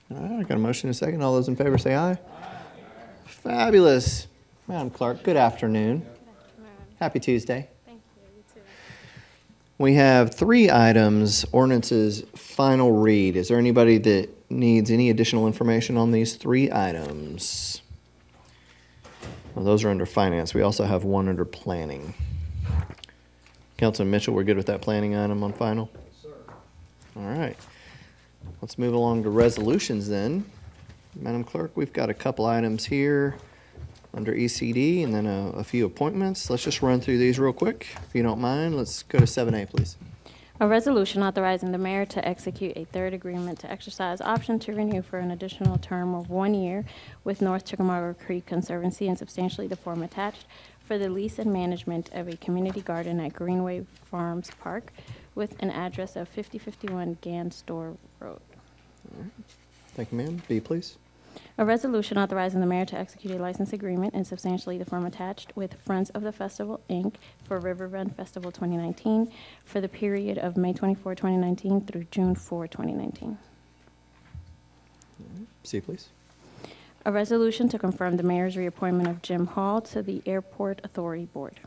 All right, I got a motion and a second. All those in favor say aye. Aye. Fabulous. Madam Clerk, good afternoon. Good afternoon. Happy Tuesday. Thank you. You too. We have 3 items, ordinances final read. Is there anybody that needs any additional information on these 3 items? Well, those are under finance. We also have one under planning. Councilman Mitchell, we're good with that planning item on final? Yes, sir. All right. Let's move along to resolutions then. Madam Clerk, we've got a couple items here under ECD and then a few appointments. Let's just run through these real quick. If you don't mind, let's go to 7A, please. A resolution authorizing the mayor to execute a third agreement to exercise option to renew for an additional term of 1 year with North Chickamauga Creek Conservancy and substantially the form attached for the lease and management of a community garden at Greenway Farms Park with an address of 5051 Ganstore Road. All right. Thank you, ma'am. B, please. A resolution authorizing the mayor to execute a license agreement and substantially the form attached with Friends of the Festival, Inc. for River Run Festival 2019 for the period of May 24, 2019 through June 4, 2019. C, please. A resolution to confirm the mayor's reappointment of Jim Hall to the Airport Authority Board.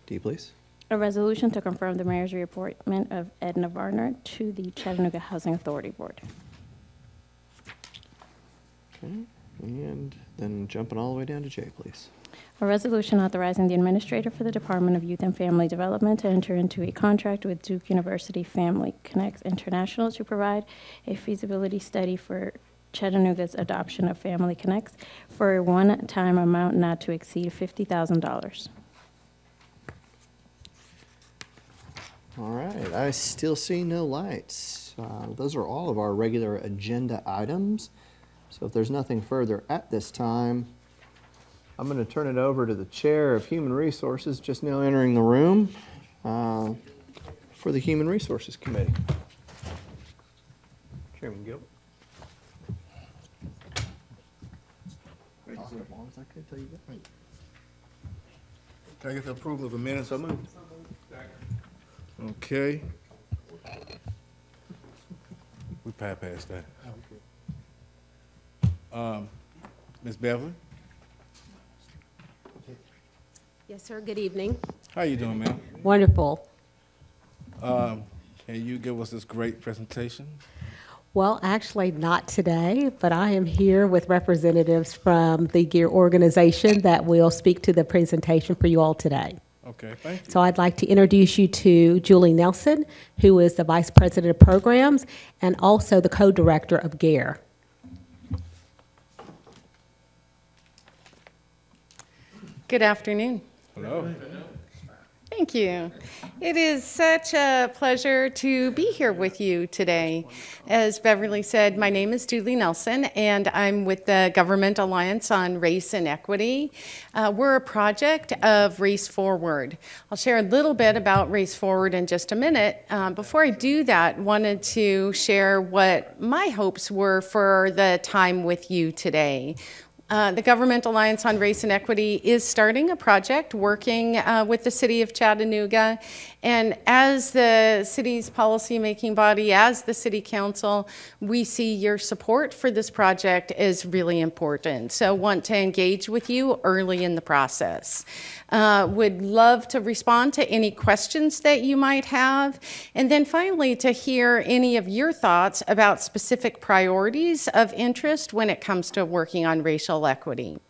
D, please. A resolution to confirm the mayor's reappointment of Edna Varner to the Chattanooga Housing Authority Board. Okay. And then jumping all the way down to J, please. A resolution authorizing the administrator for the Department of Youth and Family Development to enter into a contract with Duke University Family Connects International to provide a feasibility study for Chattanooga's adoption of Family Connects for a one-time amount not to exceed $50,000. All right. I still see no lights. Those are all of our regular agenda items. So if there's nothing further at this time, I'm going to turn it over to the Chair of Human Resources, just now entering the room, for the Human Resources Committee. Chairman Gilbert. Talk as long as I could till you get me. Can I get the approval of the minutes? So moved. Okay. We past that. Ms. Beverly, Yes, sir. Good evening. how you doing, ma'am? Wonderful. Can you give us this great presentation? Well, actually not today, but I am here with representatives from the GEAR organization that will speak to the presentation for you all today. Okay, thank you. So I'd like to introduce you to Julie Nelson, who is the Vice President of Programs and also the Co-Director of GEAR. Good afternoon. Hello. Thank you. It is such a pleasure to be here with you today. As Beverly said, my name is Julie Nelson, and I'm with the Government Alliance on Race and Equity. We're a project of Race Forward. I'll share a little bit about Race Forward in just a minute. Before I do that, wanted to share what my hopes were for the time with you today. The Government Alliance on Race and Equity is starting a project working with the City of Chattanooga. And as the city's policy-making body, as the City Council, we see your support for this project is really important. So want to engage with you early in the process. Would love to respond to any questions that you might have. And then finally, to hear any of your thoughts about specific priorities of interest when it comes to working on racial equity.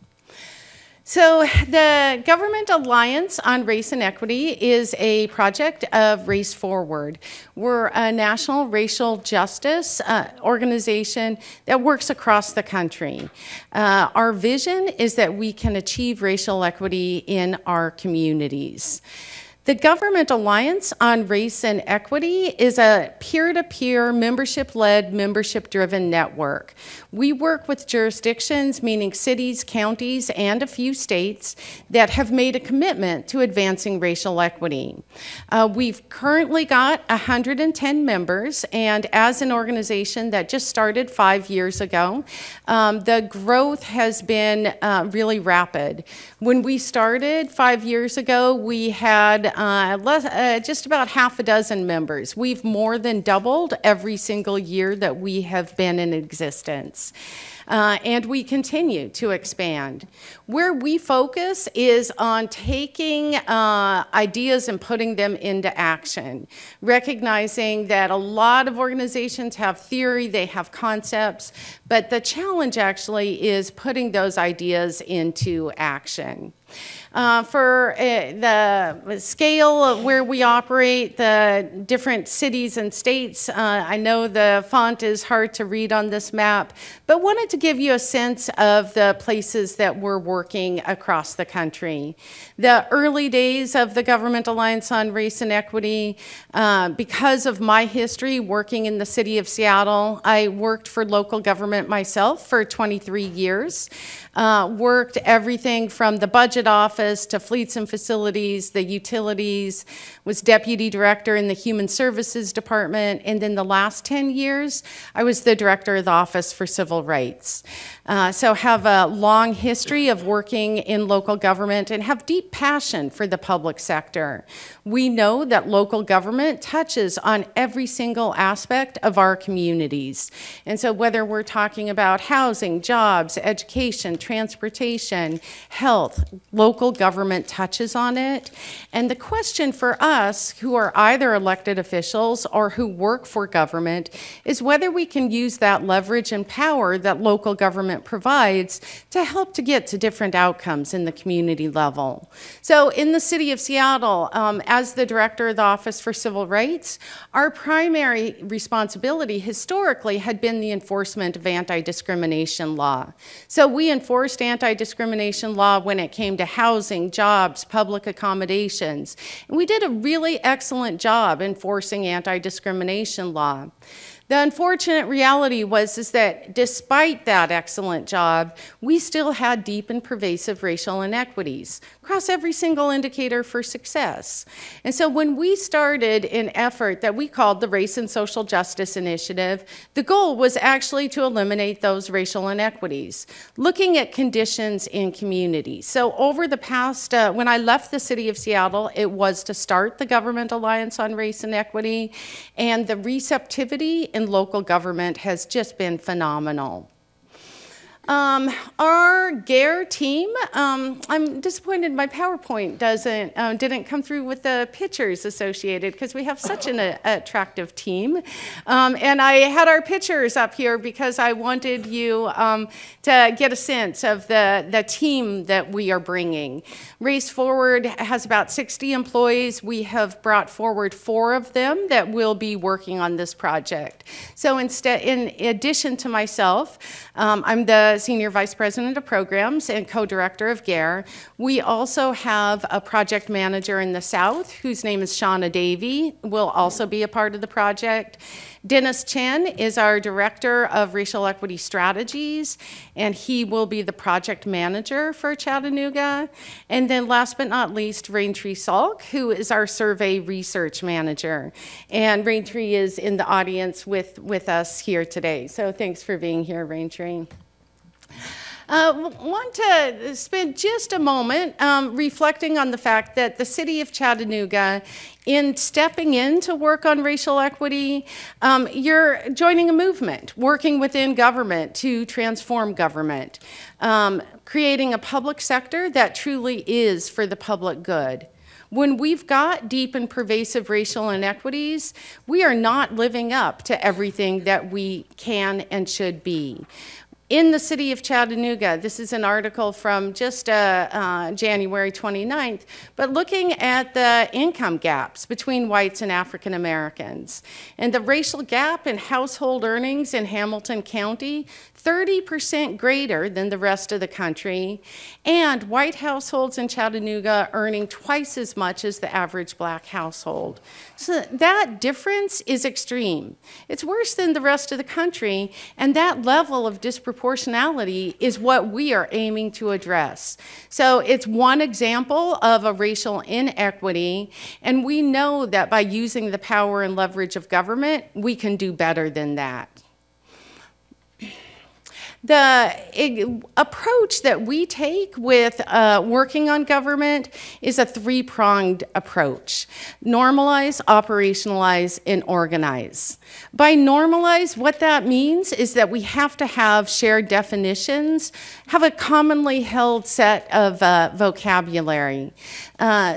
So the Government Alliance on Race and Equity is a project of Race Forward. We're a national racial justice organization that works across the country. Our vision is that we can achieve racial equity in our communities. The Government Alliance on Race and Equity is a peer-to-peer, membership-led, membership-driven network. We work with jurisdictions, meaning cities, counties, and a few states that have made a commitment to advancing racial equity. We've currently got 110 members, and as an organization that just started 5 years ago, the growth has been really rapid. When we started 5 years ago, we had just about half a dozen members. We've more than doubled every single year that we have been in existence. And we continue to expand. Where we focus is on taking ideas and putting them into action, recognizing that a lot of organizations have theory, they have concepts, but the challenge actually is putting those ideas into action. For the scale of where we operate, the different cities and states, I know the font is hard to read on this map, but wanted to give you a sense of the places that we're working across the country. The early days of the Government Alliance on Race and Equity, because of my history working in the city of Seattle, I worked for local government myself for 23 years. Worked everything from the budget office to fleets and facilities, the utilities, was deputy director in the human services department, and then the last 10 years, I was the director of the Office for Civil Rights. So have a long history of working in local government and have deep passion for the public sector. We know that local government touches on every single aspect of our communities. And so whether we're talking about housing, jobs, education, transportation, health, local government touches on it. And the question for us who are either elected officials or who work for government is whether we can use that leverage and power that local government provides to help to get to different outcomes in the community level. So in the city of Seattle, as the director of the Office for Civil Rights, our primary responsibility historically had been the enforcement of anti-discrimination law. So we enforced anti-discrimination law when it came to housing, jobs, public accommodations, and we did a really excellent job enforcing anti-discrimination law. The unfortunate reality was that despite that excellent job, we still had deep and pervasive racial inequities across every single indicator for success. And so when we started an effort that we called the Race and Social Justice Initiative, the goal was actually to eliminate those racial inequities, looking at conditions in communities. So over the past, when I left the city of Seattle, it was to start the Government Alliance on Race and Equity, and the receptivity in local government has just been phenomenal. Our GARE team, I'm disappointed my PowerPoint didn't come through with the pictures associated because we have such an attractive team. And I had our pictures up here because I wanted you to get a sense of the team that we are bringing. Race Forward has about 60 employees. We have brought forward 4 of them that will be working on this project. So instead, in addition to myself, I'm the Senior Vice President of Programs and Co-Director of GARE. We also have a project manager in the South whose name is Shauna Davey, will also be a part of the project. Dennis Chen is our Director of Racial Equity Strategies, and he will be the project manager for Chattanooga. And then last but not least, Raintree Salk, who is our Survey Research Manager. And Raintree is in the audience with us here today. So thanks for being here, Raintree. Want to spend just a moment reflecting on the fact that the city of Chattanooga, in stepping in to work on racial equity, you're joining a movement, working within government to transform government, creating a public sector that truly is for the public good. When we've got deep and pervasive racial inequities, we are not living up to everything that we can and should be. In the city of Chattanooga, this is an article from just January 29th, but looking at the income gaps between whites and African Americans. And the racial gap in household earnings in Hamilton County, 30% greater than the rest of the country, and white households in Chattanooga earning twice as much as the average black household. So that difference is extreme. It's worse than the rest of the country, and that level of disproportionality is what we are aiming to address. So it's one example of a racial inequity, and we know that by using the power and leverage of government, we can do better than that. approach that we take with working on government is a three-pronged approach: normalize, operationalize, and organize. By normalize, what that means is that we have to have shared definitions, have a commonly held set of vocabulary.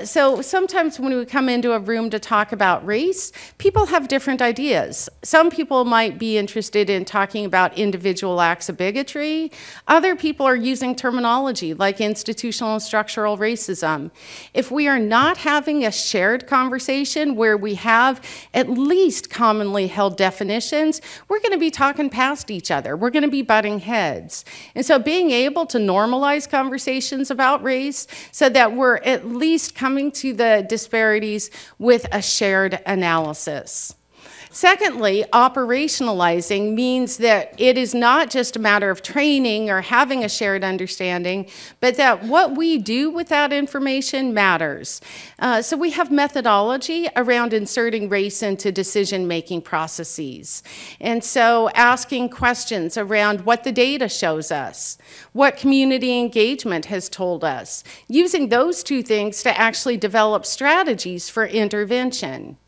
So sometimes when we come into a room to talk about race, people have different ideas. Some people might be interested in talking about individual acts of bigotry. Other people are using terminology like institutional and structural racism. If we are not having a shared conversation where we have at least commonly held definitions, we're going to be talking past each other. We're going to be butting heads. And so being able to normalize conversations about race so that we're at least coming to the disparities with a shared analysis. Secondly, operationalizing means that it is not just a matter of training or having a shared understanding, but that what we do with that information matters. So we have methodology around inserting race into decision-making processes. And so asking questions around what the data shows us, what community engagement has told us, using those two things to actually develop strategies for intervention.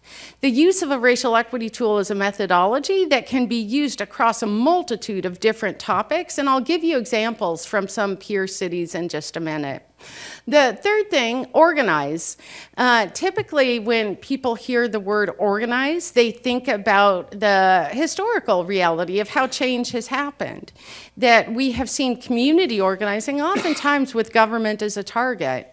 The use of a racial equity tool is a methodology that can be used across a multitude of different topics, and I'll give you examples from some peer cities in just a minute. The third thing, organize. Typically, when people hear the word organize, they think about the historical reality of how change has happened. That we have seen community organizing, oftentimes with government as a target.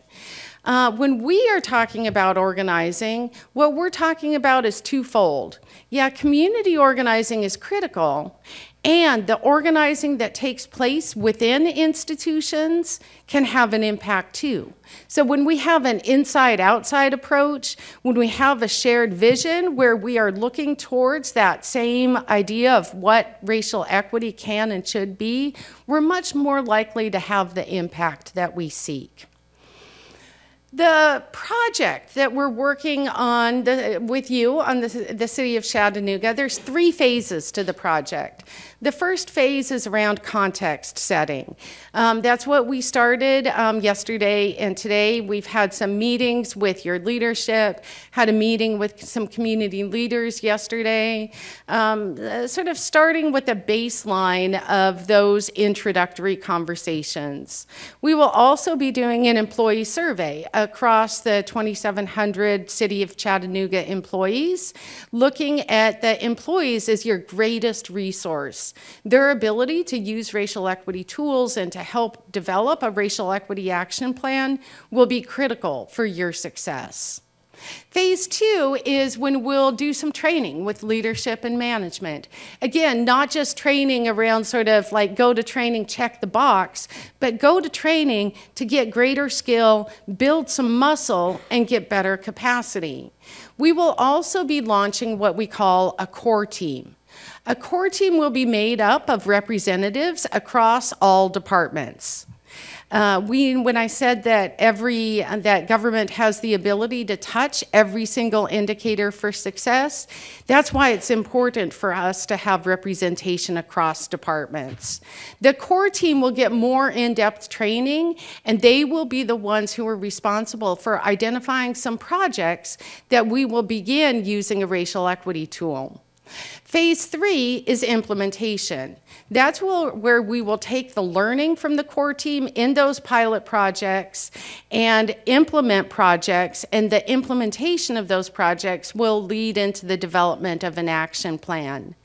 When we are talking about organizing, what we're talking about is twofold. Yeah, community organizing is critical, and the organizing that takes place within institutions can have an impact too. So when we have an inside-outside approach, when we have a shared vision where we are looking towards that same idea of what racial equity can and should be, we're much more likely to have the impact that we seek. The project that we're working on with you on the City of Chattanooga, there's 3 phases to the project. The first phase is around context setting. That's what we started yesterday and today. We've had some meetings with your leadership, had a meeting with some community leaders yesterday, sort of starting with a baseline of those introductory conversations. We will also be doing an employee survey across the 2,700 City of Chattanooga employees, looking at the employees as your greatest resource. Their ability to use racial equity tools and to help develop a racial equity action plan will be critical for your success. Phase 2 is when we'll do some training with leadership and management. Again, not just training around sort of like go to training, check the box, but go to training to get greater skill, build some muscle, and get better capacity. We will also be launching what we call a core team. A core team will be made up of representatives across all departments. When I said that that government has the ability to touch every single indicator for success, that's why it's important for us to have representation across departments. The core team will get more in-depth training, and they will be the ones who are responsible for identifying some projects that we will begin using a racial equity tool. Phase 3 is implementation. That's where we will take the learning from the core team in those pilot projects and implement projects, and the implementation of those projects will lead into the development of an action plan.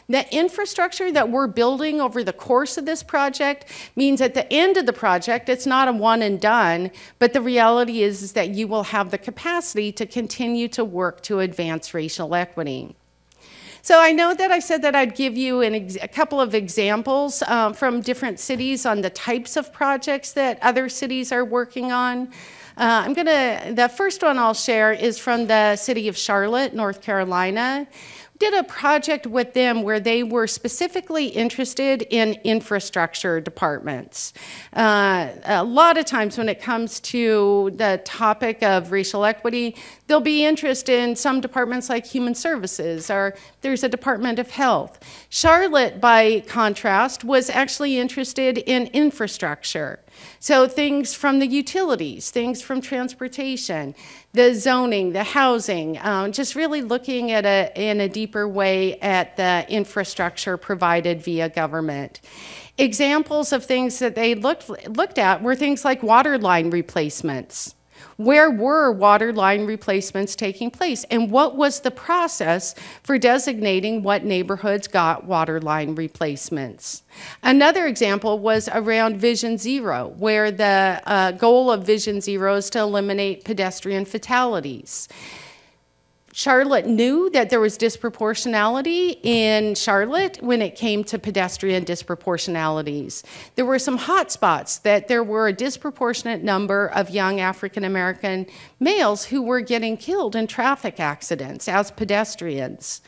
The infrastructure that we're building over the course of this project means at the end of the project, it's not a one and done, but the reality is that you will have the capacity to continue to work to advance racial equity. So I know that I said that I'd give you a couple of examples from different cities on the types of projects that other cities are working on. The first one I'll share is from the city of Charlotte, North Carolina. did a project with them where they were specifically interested in infrastructure departments. A lot of times when it comes to the topic of racial equity, they'll be interested in some departments like Human Services, or there's a Department of Health. Charlotte, by contrast, was actually interested in infrastructure. So things from the utilities, things from transportation, the zoning, the housing, just really looking at in a deeper way at the infrastructure provided via government. Examples of things that they looked at were things like water line replacements. Where were water line replacements taking place? And what was the process for designating what neighborhoods got water line replacements? Another example was around Vision Zero, where the goal of Vision Zero is to eliminate pedestrian fatalities. Charlotte knew that there was disproportionality in Charlotte when it came to pedestrian disproportionalities. There were some hot spots that there were a disproportionate number of young African American males who were getting killed in traffic accidents as pedestrians.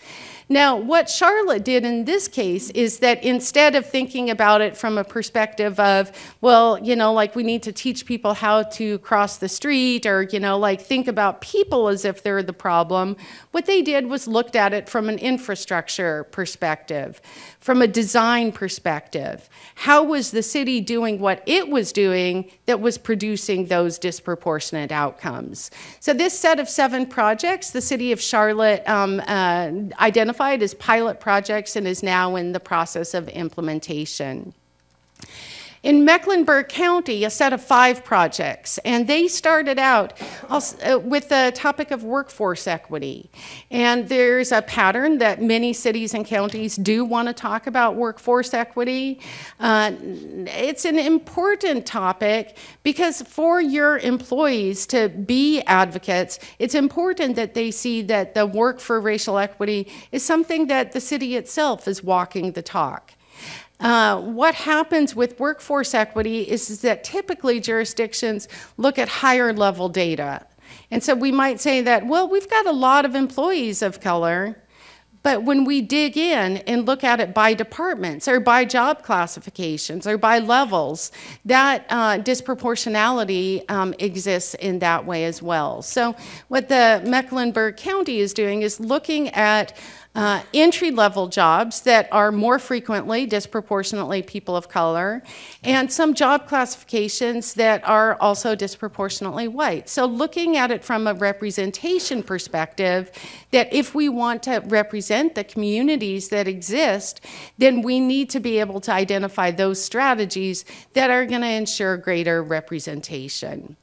Now, what Charlotte did in this case is that instead of thinking about it from a perspective of, well, you know, like we need to teach people how to cross the street, or, you know, like think about people as if they're the problem, what they did was looked at it from an infrastructure perspective, from a design perspective. How was the city doing what it was doing that was producing those disproportionate outcomes? So this set of 7 projects, the city of Charlotte identified as pilot projects and is now in the process of implementation. In Mecklenburg County, a set of 5 projects, and they started out with the topic of workforce equity. And there's a pattern that many cities and counties do want to talk about workforce equity. It's an important topic because for your employees to be advocates, it's important that they see that the work for racial equity is something that the city itself is walking the talk. What happens with workforce equity is that typically jurisdictions look at higher level data. And so we might say that, well, we've got a lot of employees of color, but when we dig in and look at it by departments or by job classifications or by levels, that disproportionality exists in that way as well. So what the Mecklenburg County is doing is looking at entry-level jobs that are more frequently disproportionately people of color, and some job classifications that are also disproportionately white. So looking at it from a representation perspective, that if we want to represent the communities that exist, then we need to be able to identify those strategies that are going to ensure greater representation.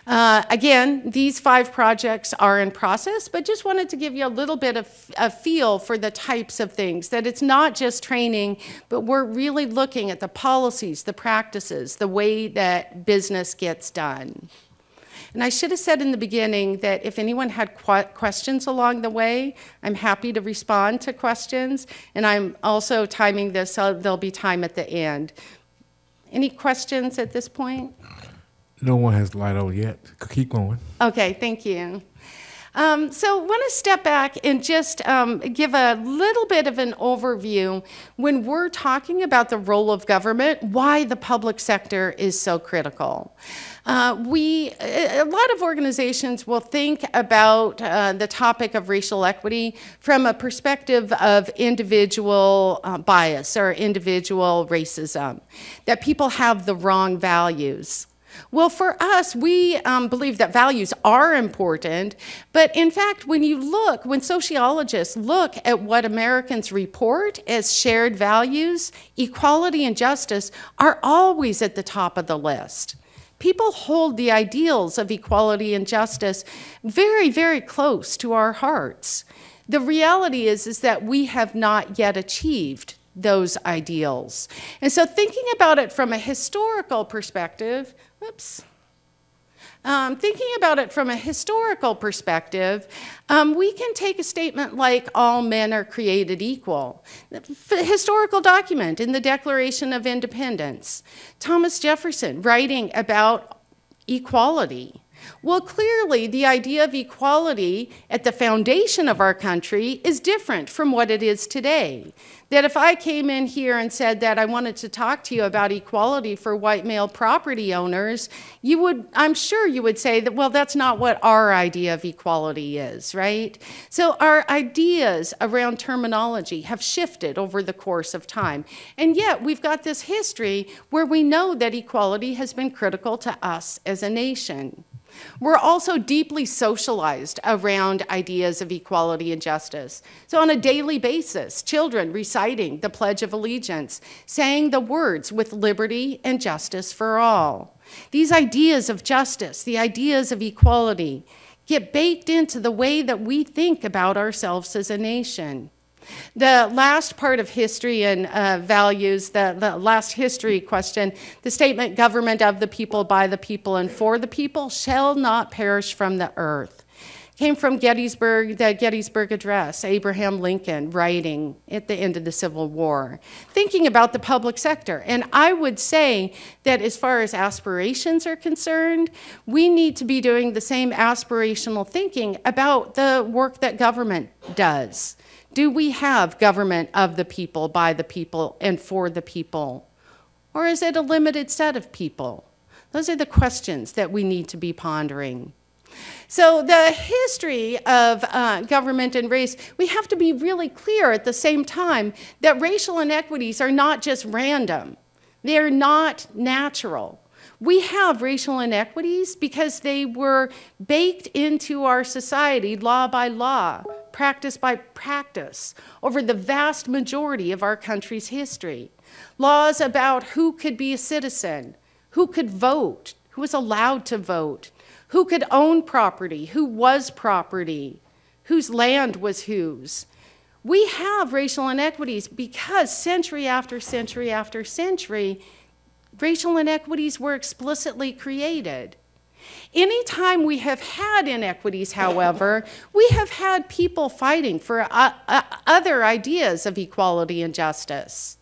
Again, these 5 projects are in process, but just wanted to give you a little bit of a feel for the types of things, that it's not just training, but we're really looking at the policies, the practices, the way that business gets done. And I should have said in the beginning that if anyone had questions along the way, I'm happy to respond to questions, and I'm also timing this so there'll be time at the end. Any questions at this point? No one has light on yet. Keep going. Okay, thank you. So I want to step back and just give a little bit of an overview when we're talking about the role of government, why the public sector is so critical. A lot of organizations will think about the topic of racial equity from a perspective of individual bias or individual racism, that people have the wrong values. Well, for us, we believe that values are important, but in fact, when sociologists look at what Americans report as shared values, equality and justice are always at the top of the list. People hold the ideals of equality and justice very, very close to our hearts. The reality is that we have not yet achieved those ideals. And so thinking about it from a historical perspective, thinking about it from a historical perspective, we can take a statement like all men are created equal. Historical document in the Declaration of Independence. Thomas Jefferson writing about equality. Well, clearly, the idea of equality at the foundation of our country is different from what it is today. That if I came in here and said that I wanted to talk to you about equality for white male property owners, I'm sure you would say that, well, that's not what our idea of equality is, right? So our ideas around terminology have shifted over the course of time. And yet we've got this history where we know that equality has been critical to us as a nation. We're also deeply socialized around ideas of equality and justice. So on a daily basis, children reciting the Pledge of Allegiance, saying the words with liberty and justice for all. These ideas of justice, the ideas of equality, get baked into the way that we think about ourselves as a nation. The last part of history and values, the last history question, the statement, government of the people, by the people, and for the people, shall not perish from the earth, came from Gettysburg, the Gettysburg Address, Abraham Lincoln writing at the end of the Civil War, thinking about the public sector. And I would say that as far as aspirations are concerned, we need to be doing the same aspirational thinking about the work that government does. Do we have government of the people, by the people, and for the people? Or is it a limited set of people? Those are the questions that we need to be pondering. So the history of government and race, we have to be really clear at the same time that racial inequities are not just random. They're not natural. We have racial inequities because they were baked into our society law by law, practice by practice, over the vast majority of our country's history. Laws about who could be a citizen, who could vote, who was allowed to vote, who could own property, who was property, whose land was whose. We have racial inequities because century after century after century, racial inequities were explicitly created. Anytime we have had inequities, however, we have had people fighting for other ideas of equality and justice,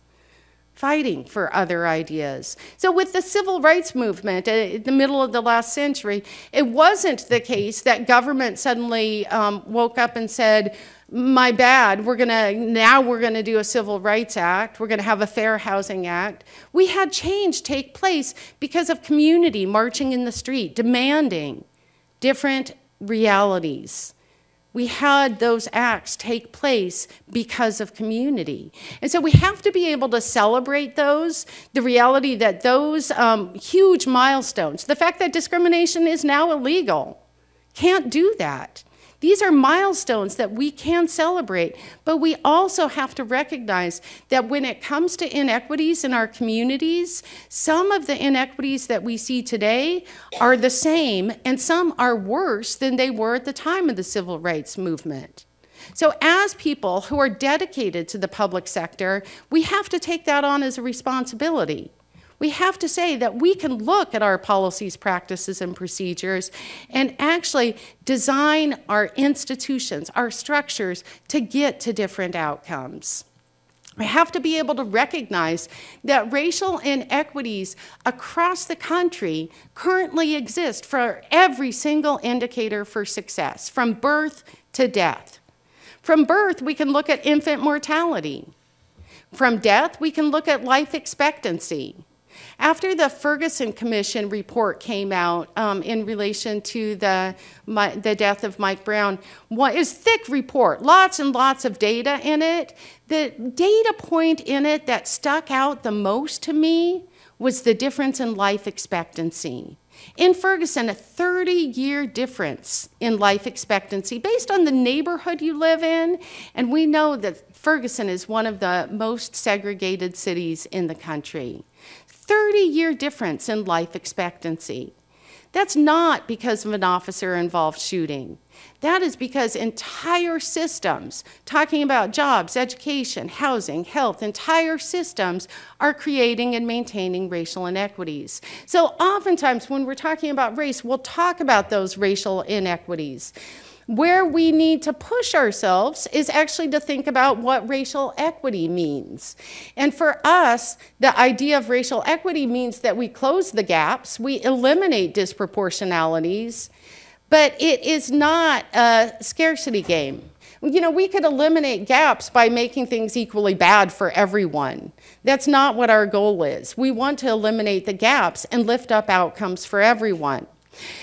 fighting for other ideas. So with the civil rights movement in the middle of the last century, it wasn't the case that government suddenly woke up and said, my bad, now we're gonna do a Civil Rights Act, we're gonna have a Fair Housing Act. We had change take place because of community marching in the street, demanding different realities. We had those acts take place because of community. And so we have to be able to celebrate those, the reality that those huge milestones, the fact that discrimination is now illegal, can't do that. These are milestones that we can celebrate, but we also have to recognize that when it comes to inequities in our communities, some of the inequities that we see today are the same, and some are worse than they were at the time of the civil rights movement. So as people who are dedicated to the public sector, we have to take that on as a responsibility. We have to say that we can look at our policies, practices, and procedures and actually design our institutions, our structures to get to different outcomes. We have to be able to recognize that racial inequities across the country currently exist for every single indicator for success, from birth to death. From birth, we can look at infant mortality. From death, we can look at life expectancy. After the Ferguson Commission report came out in relation to the death of Mike Brown, it was a thick report, lots and lots of data in it. The data point in it that stuck out the most to me was the difference in life expectancy. In Ferguson, a 30-year difference in life expectancy based on the neighborhood you live in, and we know that Ferguson is one of the most segregated cities in the country. 30-year difference in life expectancy. That's not because of an officer-involved shooting. That is because entire systems, talking about jobs, education, housing, health, entire systems are creating and maintaining racial inequities. So oftentimes when we're talking about race, we'll talk about those racial inequities. Where we need to push ourselves is actually to think about what racial equity means. And for us, the idea of racial equity means that we close the gaps, we eliminate disproportionalities, but it is not a scarcity game. You know, we could eliminate gaps by making things equally bad for everyone. That's not what our goal is. We want to eliminate the gaps and lift up outcomes for everyone.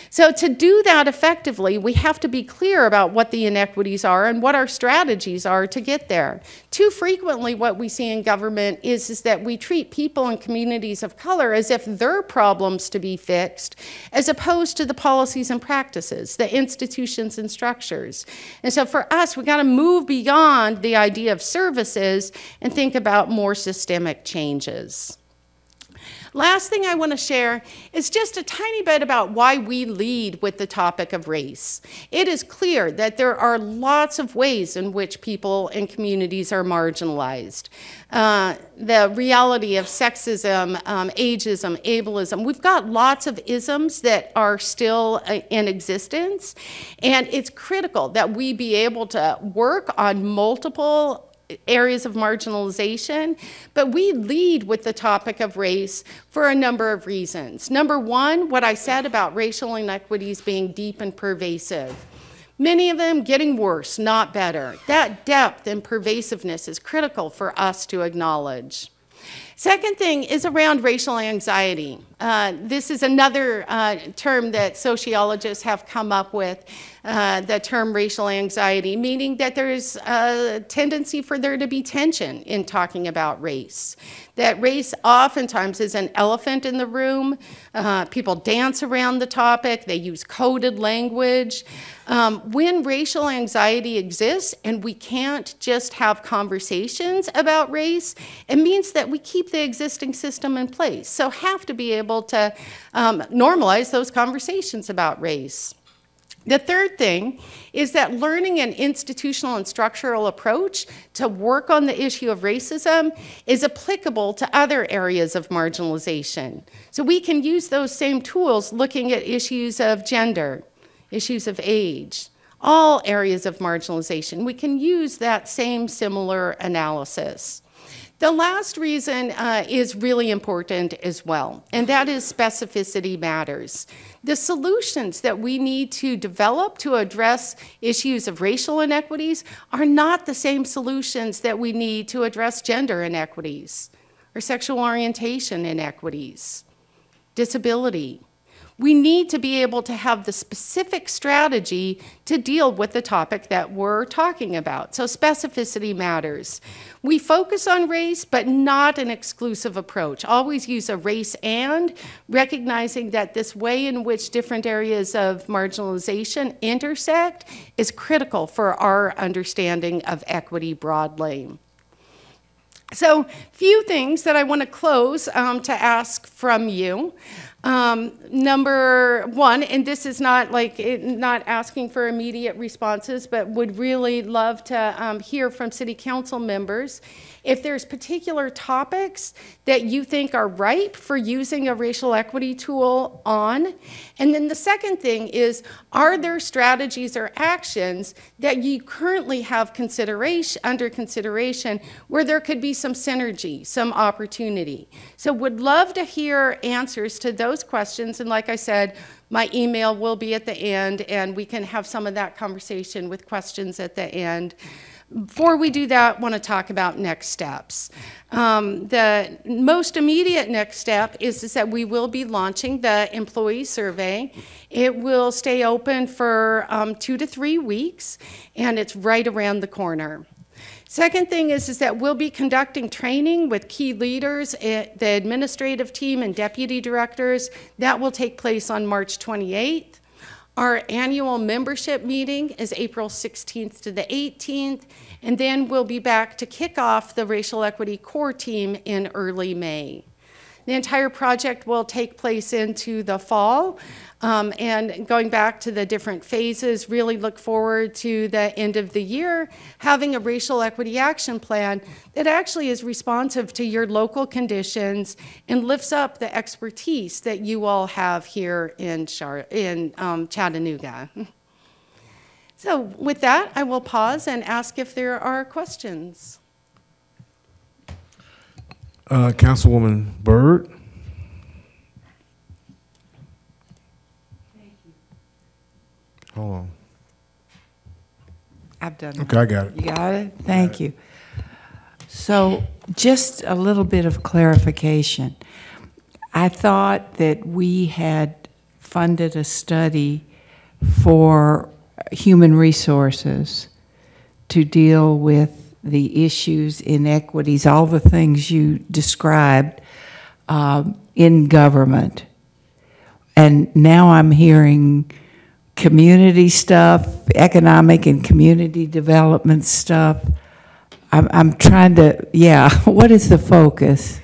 So to do that effectively, we have to be clear about what the inequities are and what our strategies are to get there. Too frequently, what we see in government is that we treat people in communities of color as if they're problems to be fixed, as opposed to the policies and practices, the institutions and structures. And so for us, we got to move beyond the idea of services and think about more systemic changes. Last thing I want to share is just a tiny bit about why we lead with the topic of race. It is clear that there are lots of ways in which people and communities are marginalized. The reality of sexism, ageism, ableism, we've got lots of isms that are still in existence, and it's critical that we be able to work on multiple areas of marginalization, but we lead with the topic of race for a number of reasons. Number one, what I said about racial inequities being deep and pervasive. Many of them getting worse, not better. That depth and pervasiveness is critical for us to acknowledge. Second thing is around racial anxiety. This is another term that sociologists have come up with, the term racial anxiety, meaning that there's a tendency for there to be tension in talking about race. That race oftentimes is an elephant in the room. People dance around the topic. They use coded language. When racial anxiety exists and we can't just have conversations about race, it means that we keep the existing system in place. So have to be able to normalize those conversations about race. The third thing is that learning an institutional and structural approach to work on the issue of racism is applicable to other areas of marginalization. So we can use those same tools looking at issues of gender, issues of age, all areas of marginalization. We can use that same similar analysis. The last reason is really important as well, and that is specificity matters. The solutions that we need to develop to address issues of racial inequities are not the same solutions that we need to address gender inequities or sexual orientation inequities, disability. We need to be able to have the specific strategy to deal with the topic that we're talking about. So specificity matters. We focus on race, but not an exclusive approach. Always use a race and, recognizing that this way in which different areas of marginalization intersect is critical for our understanding of equity broadly. So, few things that I want to close to ask from you. Number one, and this is not not asking for immediate responses, but would really love to hear from City Council members if there's particular topics that you think are ripe for using a racial equity tool on. And then the second thing is, are there strategies or actions that you currently have under consideration where there could be some synergy, some opportunity? So would love to hear answers to those questions. And like I said, my email will be at the end, and we can have some of that conversation with questions at the end. Before we do that, I want to talk about next steps. The most immediate next step is that we will be launching the employee survey. It will stay open for 2 to 3 weeks, and it's right around the corner. Second thing is that we'll be conducting training with key leaders, the administrative team and deputy directors. That will take place on March 28th. Our annual membership meeting is April 16th to the 18th, and then we'll be back to kick off the Racial Equity Core Team in early May. The entire project will take place into the fall, and going back to the different phases, really look forward to the end of the year, having a racial equity action plan that actually is responsive to your local conditions and lifts up the expertise that you all have here in Chattanooga. So with that, I will pause and ask if there are questions. Councilwoman Byrd. Hold on. I've done it. Okay, I got it. You got it? Thank you. So just a little bit of clarification. I thought that we had funded a study for human resources to deal with the issues, inequities, all the things you described in government. And now I'm hearing community stuff, economic and community development stuff. I'm trying to, yeah, what is the focus?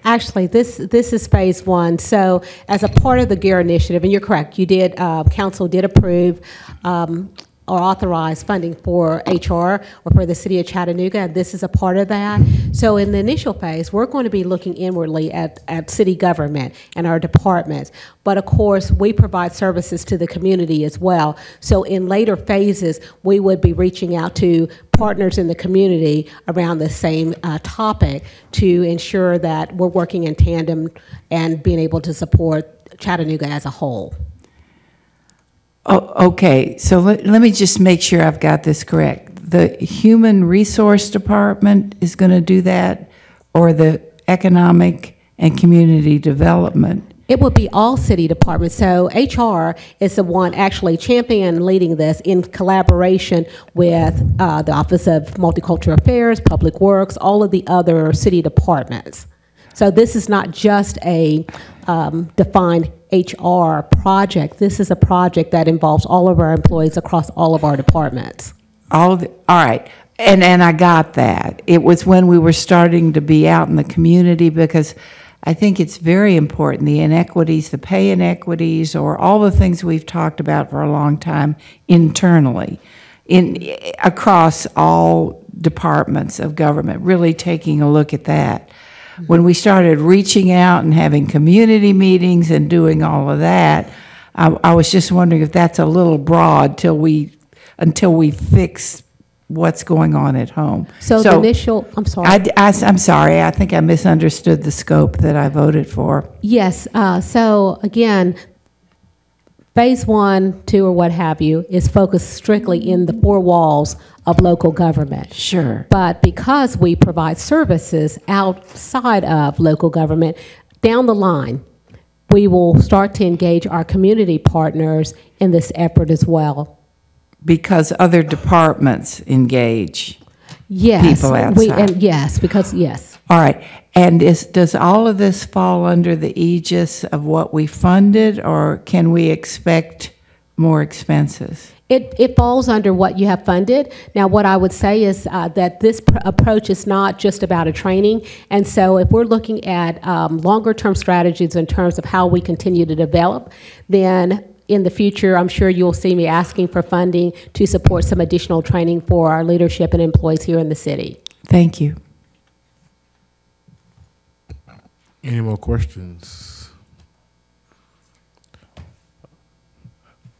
Actually, this is phase one. So as a part of the GEAR initiative, and you're correct, you did, council did approve or authorize funding for HR or for the city of Chattanooga, and this is a part of that. So in the initial phase, we're going to be looking inwardly at city government and our departments. But of course, we provide services to the community as well. So in later phases, we would be reaching out to partners in the community around the same topic to ensure that we're working in tandem and being able to support Chattanooga as a whole. Oh, okay, so let me just make sure I've got this correct. The Human Resource Department is going to do that, or the Economic and Community Development? It would be all city departments. So HR is the one actually championing and leading this in collaboration with the Office of Multicultural Affairs, Public Works, all of the other city departments. So this is not just a defined HR project. This is a project that involves all of our employees across all of our departments. All right, and I got that. It was when we were starting to be out in the community, because I think it's very important, the inequities, the pay inequities, or all the things we've talked about for a long time internally, across all departments of government, really taking a look at that. When we started reaching out and having community meetings and doing all of that, I was just wondering if that's a little broad until we fix what's going on at home. So the initial, I'm sorry. I'm sorry, I think I misunderstood the scope that I voted for. Yes, so again, phase 1, 2, or what have you is focused strictly in the 4 walls of local government. Sure. But because we provide services outside of local government, down the line, we will start to engage our community partners in this effort as well. Because other departments engage people outside. Yes. All right, and does all of this fall under the aegis of what we funded, or can we expect more expenses? It falls under what you have funded. Now, what I would say is that this approach is not just about a training, and so if we're looking at longer-term strategies in terms of how we continue to develop, then in the future, I'm sure you'll see me asking for funding to support some additional training for our leadership and employees here in the city. Thank you. Any more questions?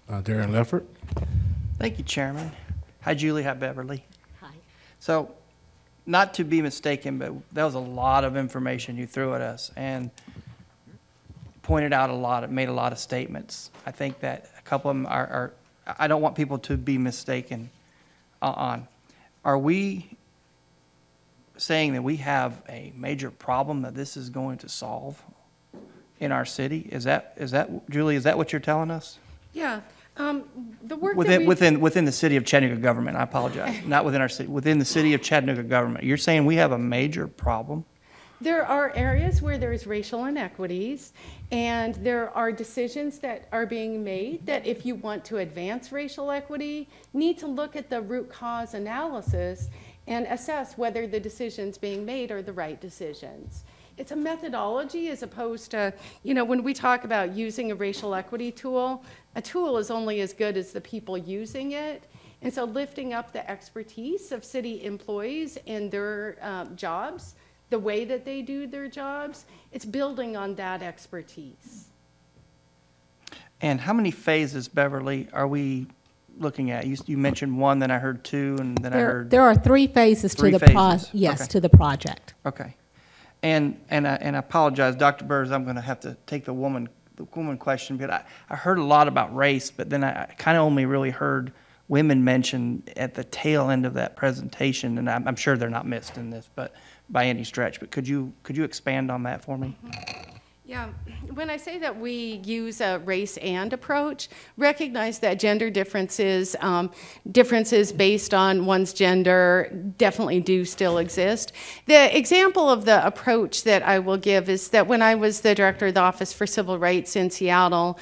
Darren Leffert. Thank you, Chairman. Hi, Julie. Hi, Beverly. Hi. So, not to be mistaken, but that was a lot of information you threw at us and pointed out a lot, it made a lot of statements. I think that a couple of them are I don't want people to be mistaken on. Are we saying that we have a major problem that this is going to solve in our city? Is that Julie, is that what you're telling us? Yeah. The work within the city of Chattanooga government, I apologize, not within our city, within the city of Chattanooga government, you're saying we have a major problem? There are areas where there's racial inequities, and there are decisions that are being made that if you want to advance racial equity, need to look at the root cause analysis and assess whether the decisions being made are the right decisions. It's a methodology as opposed to, when we talk about using a racial equity tool, a tool is only as good as the people using it. And so lifting up the expertise of city employees in their jobs, the way that they do their jobs, it's building on that expertise. And how many phases, Beverly, are we looking at? You mentioned one, then I heard two, and then I heard. There are 3 phases to Three the phases. yes, Okay. to the project. Okay. And I apologize, Dr. Burrs, I'm going to have to take the woman question, because I heard a lot about race, but then I kind of only really heard women mentioned at the tail end of that presentation, and I'm sure they're not missed in this, but by any stretch. But could you expand on that for me? Yeah, when I say that we use a race and approach, recognize that gender differences, differences based on one's gender definitely do still exist. The example of the approach that I will give is that when I was the director of the Office for Civil Rights in Seattle,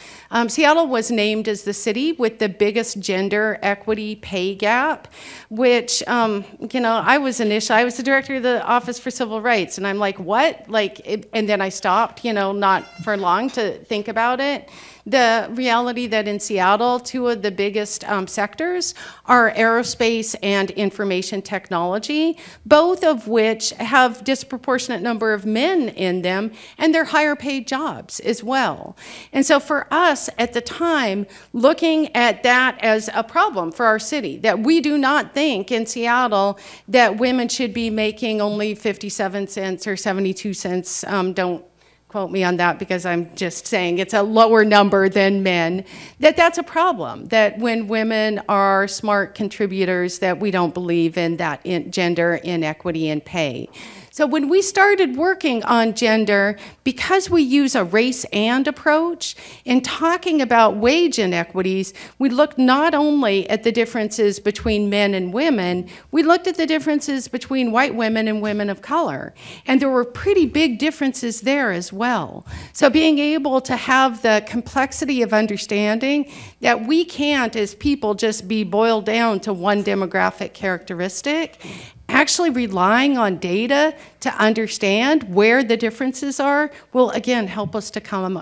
Seattle was named as the city with the biggest gender equity pay gap, which, I was the director of the Office for Civil Rights, and I'm like, what? And then I stopped, not for long to think about it. The reality that in Seattle, 2 of the biggest sectors are aerospace and information technology, both of which have disproportionate number of men in them, and they're higher paid jobs as well. And so for us at the time, looking at that as a problem for our city, that we do not think in Seattle that women should be making only 57 cents or 72 cents, don't quote me on that because I'm just saying it's a lower number than men, that's a problem, that when women are smart contributors, that we don't believe in that gender inequity in pay. So when we started working on gender, because we use a race and approach, in talking about wage inequities, we looked not only at the differences between men and women, we looked at the differences between white women and women of color. And there were pretty big differences there as well. So being able to have the complexity of understanding that we can't, as people, just be boiled down to one demographic characteristic, actually relying on data to understand where the differences are will, again, help us to come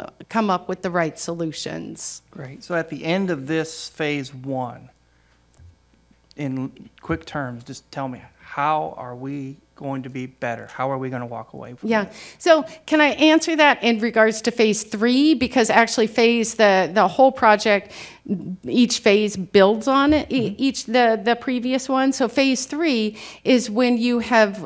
up with the right solutions. Great. So at the end of this phase 1, in quick terms, just tell me, how are we going to be better? How are we going to walk away from Yeah. this? So can I answer that in regards to phase 3? Because actually the whole project, each phase builds on it, the previous one. So phase 3 is when you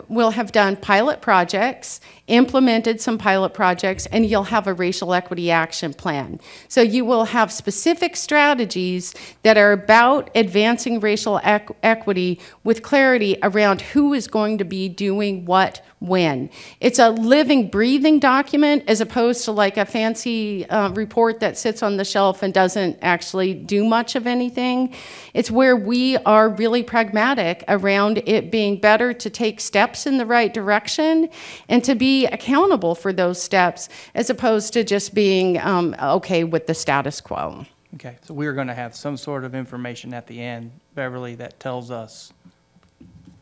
will have done pilot projects, implemented some pilot projects, and you'll have a racial equity action plan. So you will have specific strategies that are about advancing racial equity with clarity around who is going to be doing what when. It's a living, breathing document as opposed to like a fancy report that sits on the shelf and doesn't actually do much of anything. It's where we are really pragmatic around it being better to take steps in the right direction and to be accountable for those steps as opposed to just being okay with the status quo. Okay, so we're going to have some sort of information at the end, Beverly, that tells us,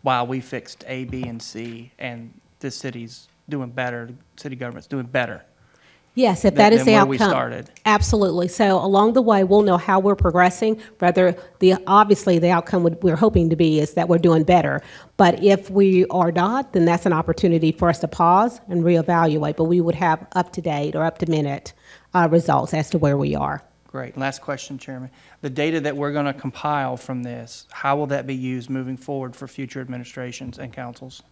wow, we fixed A, B, and C, and this city's doing better, the city government's doing better. Yes, if that is than the where outcome. we started. Absolutely. So along the way, we'll know how we're progressing. Obviously, the outcome we're hoping to be is that we're doing better. But if we are not, then that's an opportunity for us to pause and reevaluate. But we would have up-to-date or up-to-minute results as to where we are. Great. Last question, Chairman. The data that we're going to compile from this, how will that be used moving forward for future administrations and councils?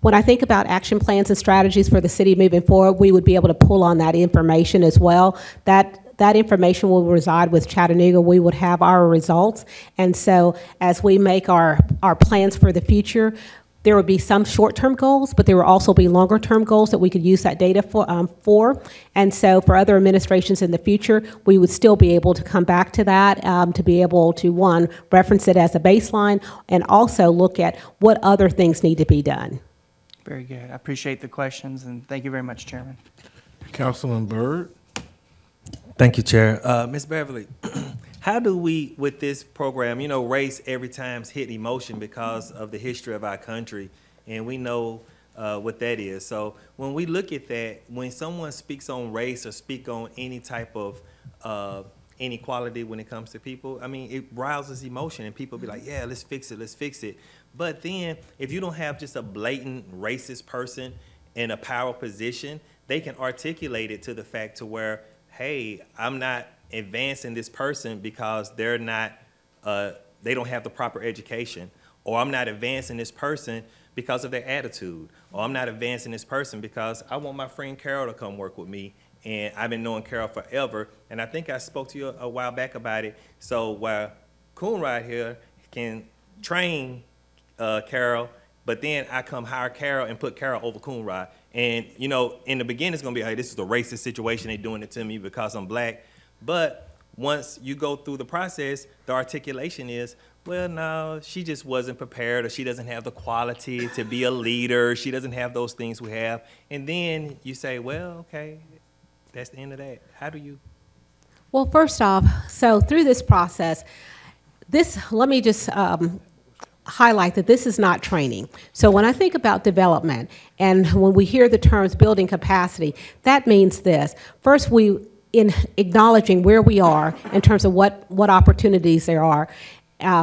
When I think about action plans and strategies for the city moving forward, we would be able to pull on that information as well. That information will reside with Chattanooga. We would have our results. And so as we make our plans for the future, there would be some short-term goals, but there will also be longer-term goals that we could use that data for. And so for other administrations in the future, we would still be able to come back to that, to be able to, one, reference it as a baseline, and also look at what other things need to be done. Very good. I appreciate the questions, and thank you very much, Chairman. Councilman Byrd? Thank you, Chair. Ms. Beverly, how do we, with this program, race every time's hit emotion because of the history of our country, and we know what that is. So when we look at that, when someone speaks on race or speak on any type of inequality when it comes to people, I mean, it rouses emotion, and people be like, yeah, let's fix it, let's fix it. But then if you don't have just a blatant racist person in a power position, they can articulate it to the fact to where, hey, I'm not advancing this person because they're not, they don't have the proper education, or I'm not advancing this person because of their attitude, or I'm not advancing this person because I want my friend Carol to come work with me, and I've been knowing Carol forever, and I think I spoke to you a while back about it. So while Coonrod here can train Carol, but then I come hire Carol and put Carol over Coonrod. And, you know, in the beginning, it's going to be, hey, this is a racist situation. They're doing it to me because I'm black. But once you go through the process, the articulation is, well, no, she just wasn't prepared, or she doesn't have the quality to be a leader. She doesn't have those things we have. And then you say, well, okay, that's the end of that. How do you? Well, first off, so through this process, let me just highlight that this is not training. So when I think about development, and when we hear the terms building capacity, that means this. First, in acknowledging where we are in terms of what opportunities there are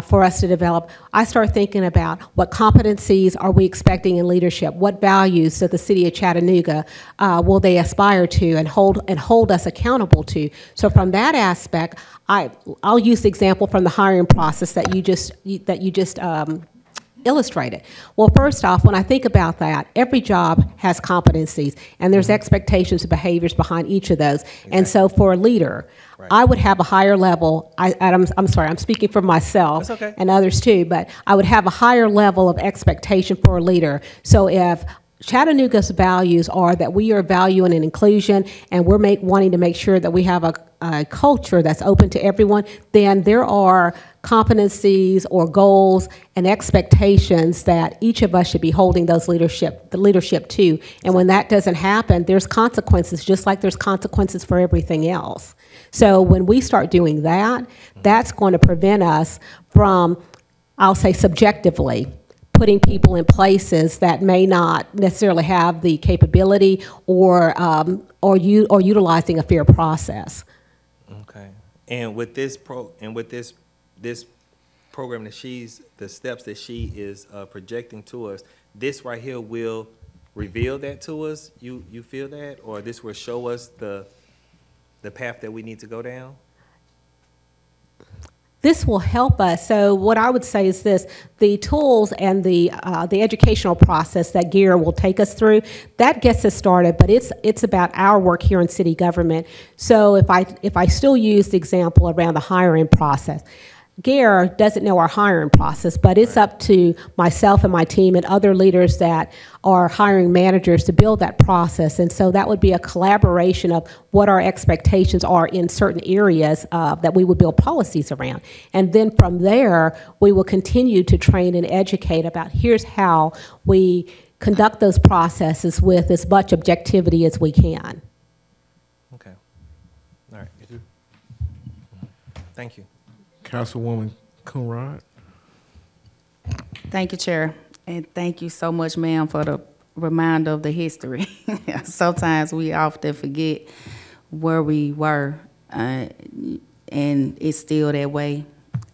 for us to develop, I start thinking about what competencies are we expecting in leadership, what values that the city of Chattanooga will they aspire to and hold us accountable to. So from that aspect, I'll use the example from the hiring process that you just illustrated. Well, first off, when I think about that, every job has competencies, and there's expectations and behaviors behind each of those. Exactly. And so for a leader, right, I would have a higher level, I'm sorry, I'm speaking for myself. That's okay. And others too, but I would have a higher level of expectation for a leader. So if Chattanooga's values are that we are valuing and inclusion, and we're wanting to make sure that we have a culture that's open to everyone, then there are competencies or goals and expectations that each of us should be holding the leadership to. And when that doesn't happen, there's consequences, just like there's consequences for everything else. So when we start doing that, that's going to prevent us from, I'll say subjectively, putting people in places that may not necessarily have the capability or utilizing a fair process. Okay. And with this this program that the steps that she is projecting to us, this right here will reveal that to us. You feel that, or this will show us the path that we need to go down? This will help us. So what I would say is this: the tools and the educational process that GEAR will take us through, that gets us started, but it's about our work here in city government. So if I still use the example around the hiring process, GEAR doesn't know our hiring process, but it's up to myself and my team and other leaders that are hiring managers to build that process. And so that would be a collaboration of what our expectations are in certain areas that we would build policies around. And then from there, we will continue to train and educate about here's how we conduct those processes with as much objectivity as we can. Okay. All right. Thank you. Councilwoman Coonrod. Thank you, Chair. And thank you so much, ma'am, for the reminder of the history. Sometimes we often forget where we were, and it's still that way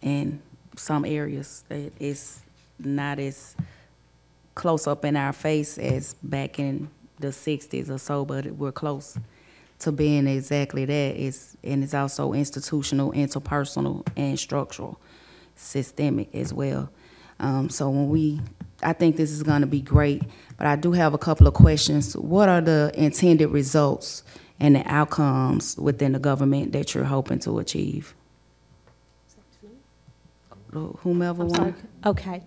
in some areas. It's not as close up in our face as back in the 60s or so, but we're close to being exactly that. And it's also institutional, interpersonal, and structural, systemic as well. So I think this is going to be great, but I do have a couple of questions. What are the intended results and the outcomes within the government that you're hoping to achieve? Whomever wants. Okay.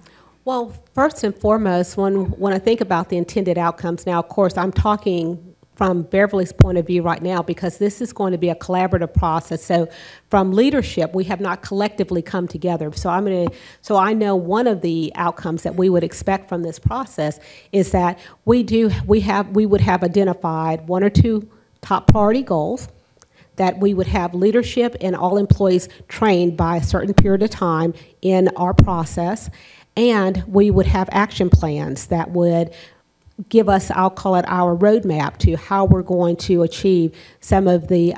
Well, first and foremost, when I think about the intended outcomes, now, of course, I'm talking from Beverly's point of view right now, because this is going to be a collaborative process. So from leadership, we have not collectively come together. So I know one of the outcomes that we would expect from this process is that we would have identified one or two top priority goals, that we would have leadership and all employees trained by a certain period of time in our process, and we would have action plans that would give us, I'll call it our roadmap to how we're going to achieve some of the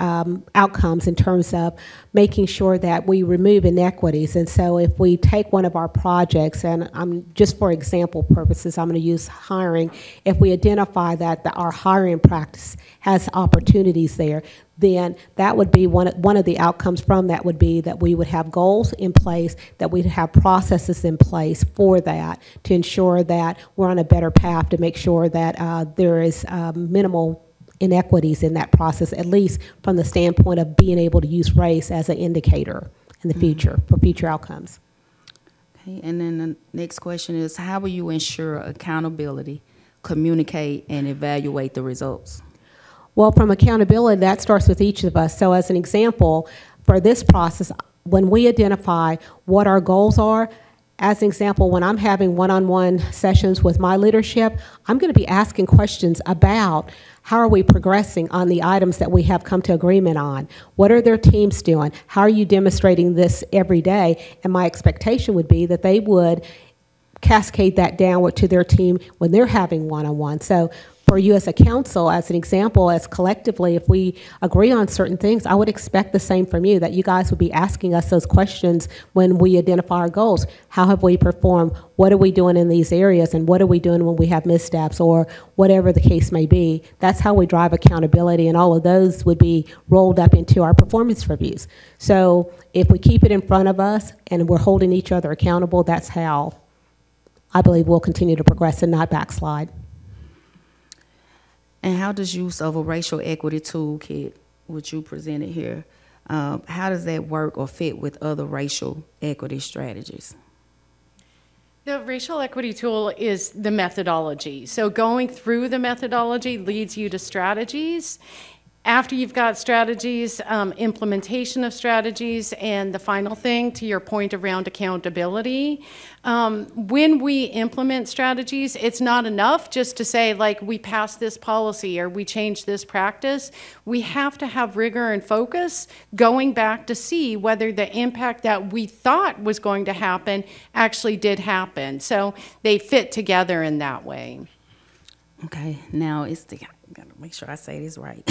outcomes in terms of making sure that we remove inequities. And so if we take one of our projects, and just for example purposes, I'm going to use hiring. If we identify that our hiring practice has opportunities there, then that would be one of the outcomes from that would be that we would have goals in place, that we'd have processes in place for that to ensure that we're on a better path to make sure that there is minimal inequities in that process, at least from the standpoint of being able to use race as an indicator in the future for future outcomes. Okay, and then the next question is, how will you ensure accountability, communicate, and evaluate the results? Well, from accountability, that starts with each of us. So as an example, for this process, when we identify what our goals are, as an example, when I'm having one-on-one sessions with my leadership, I'm going to be asking questions about how are we progressing on the items that we have come to agreement on? What are their teams doing? How are you demonstrating this every day? And my expectation would be that they would cascade that downward to their team when they're having one-on-one. So for you as a council, as an example, as collectively, if we agree on certain things, I would expect the same from you, that you guys would be asking us those questions when we identify our goals. How have we performed? What are we doing in these areas? And what are we doing when we have missteps or whatever the case may be? That's how we drive accountability, and all of those would be rolled up into our performance reviews. So if we keep it in front of us and we're holding each other accountable, that's how I believe we'll continue to progress and not backslide. And how does use of a racial equity toolkit, which you presented here, how does that work or fit with other racial equity strategies? The racial equity tool is the methodology. So going through the methodology leads you to strategies. After you've got strategies, implementation of strategies, and the final thing, to your point around accountability, when we implement strategies, it's not enough just to say, like, we passed this policy or we changed this practice. We have to have rigor and focus going back to see whether the impact that we thought was going to happen actually did happen. So they fit together in that way. Okay, now it's the, gotta make sure I say this right.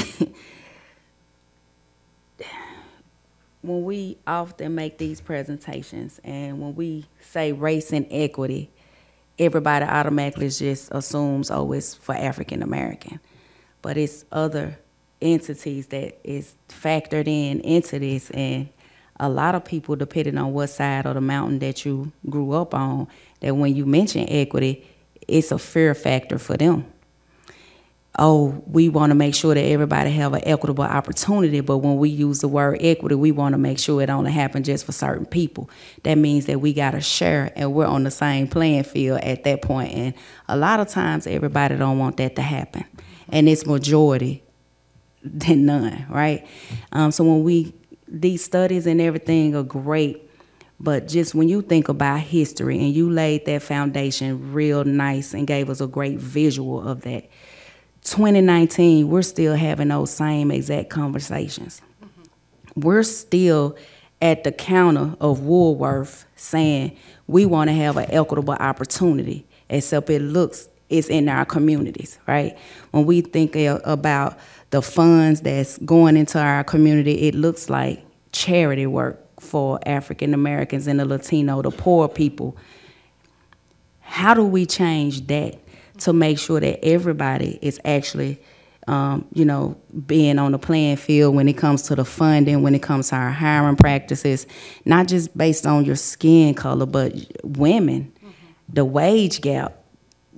When we often make these presentations and when we say race and equity, everybody automatically just assumes, oh, it's for African American. But it's other entities that is factored into this, and a lot of people, depending on what side of the mountain that you grew up on, that when you mention equity, it's a fear factor for them. Oh, we want to make sure that everybody have an equitable opportunity, but when we use the word equity, we want to make sure it only happens just for certain people. That means that we got to share and we're on the same playing field at that point. And a lot of times everybody don't want that to happen. And it's majority than none, right? So when these studies and everything are great, but just when you think about history and you laid that foundation real nice and gave us a great visual of that, 2019, we're still having those same exact conversations. Mm-hmm. We're still at the counter of Woolworth saying we want to have an equitable opportunity, except it's in our communities, right? When we think about the funds that's going into our community, it looks like charity work for African Americans and the Latino, the poor people. How do we change that to make sure that everybody is actually, being on the playing field when it comes to the funding, when it comes to our hiring practices, not just based on your skin color, but women, the wage gap,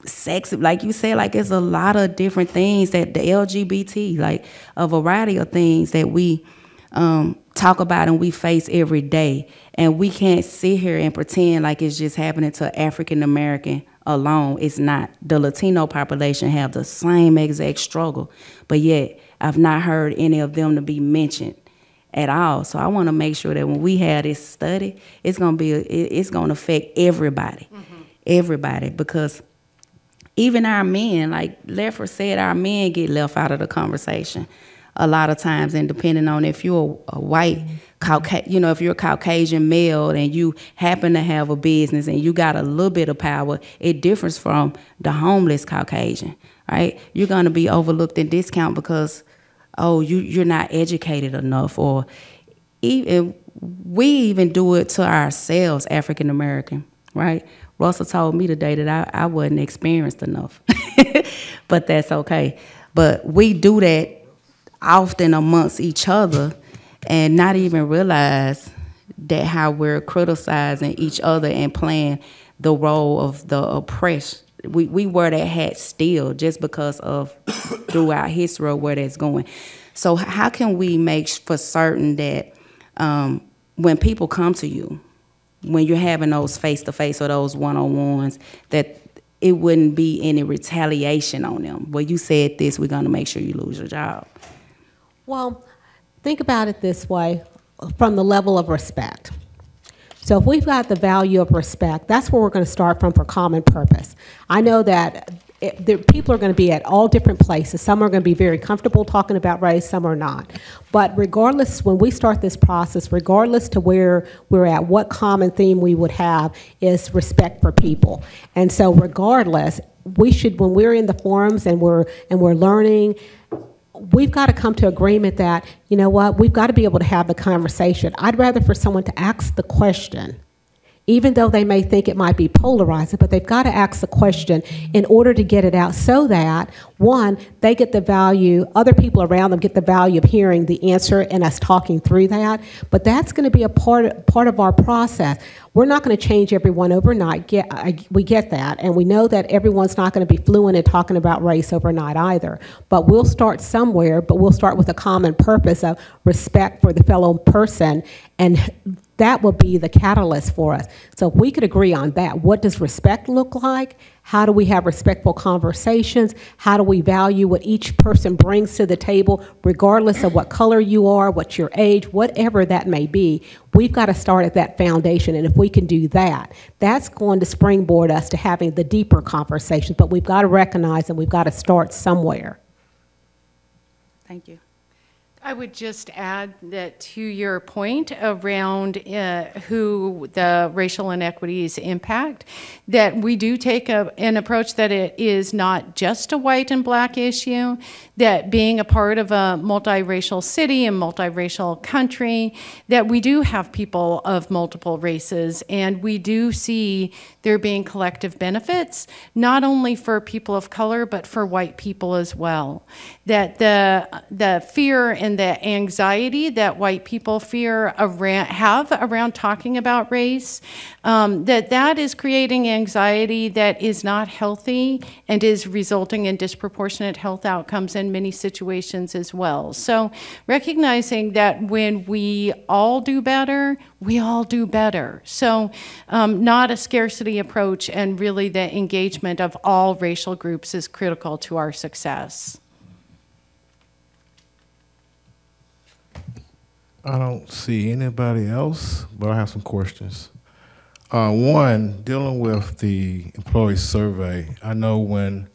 sex, like you said, like it's a lot of different things that the LGBT, like a variety of things that we talk about and we face every day. And we can't sit here and pretend like it's just happening to African American alone. It's not. The Latino population have the same exact struggle, but yet I've not heard any of them to be mentioned at all. So I want to make sure that when we have this study, it's going to affect everybody, everybody, because even our men, like Leffler said, our men get left out of the conversation a lot of times, and depending on if you're a white, if you're a Caucasian male and you happen to have a business and you got a little bit of power, it differs from the homeless Caucasian, right? You're going to be overlooked and discounted because, oh, you're not educated enough, or even we even do it to ourselves, African American, right? Russell told me today that I wasn't experienced enough, but that's okay. But we do that often amongst each other and not even realize that how we're criticizing each other and playing the role of the oppressed. We wear that hat still just because of throughout history of where that's going. So how can we make for certain that when people come to you, when you're having those face-to-face or those one-on-ones, that it wouldn't be any retaliation on them? Well, you said this, we're going to make sure you lose your job. Well, think about it this way, from the level of respect. So if we've got the value of respect, that's where we're going to start from for common purpose. I know that people are going to be at all different places. Some are going to be very comfortable talking about race, some are not. But regardless, when we start this process, regardless to where we're at, what common theme we would have is respect for people. And so regardless, we should, when we're in the forums and we're learning, we've got to come to agreement that, you know what, we've got to be able to have the conversation. I'd rather for someone to ask the question, even though they may think it might be polarizing, but they've got to ask the question in order to get it out so that, one, they get the value, other people around them get the value of hearing the answer and us talking through that. But that's going to be a part of our process. We're not going to change everyone overnight. We get that, and we know that everyone's not going to be fluent in talking about race overnight either. But we'll start somewhere, but we'll start with a common purpose of respect for the fellow person, and that will be the catalyst for us. So if we could agree on that, what does respect look like? How do we have respectful conversations? How do we value what each person brings to the table, regardless of what color you are, what's your age, whatever that may be? We've got to start at that foundation, and if we can do that, that's going to springboard us to having the deeper conversations, but we've got to recognize and we've got to start somewhere. Thank you. I would just add that to your point around who the racial inequities impact, that we do take an approach that it is not just a white and black issue, that being a part of a multiracial city and multiracial country, that we do have people of multiple races, and we do see there being collective benefits, not only for people of color, but for white people as well. That the fear and the anxiety that white people have around talking about race, that is creating anxiety that is not healthy and is resulting in disproportionate health outcomes in many situations as well. So recognizing that when we all do better, we all do better. So not a scarcity approach, and really the engagement of all racial groups is critical to our success. I don't see anybody else, but I have some questions. One, dealing with the employee survey. I know when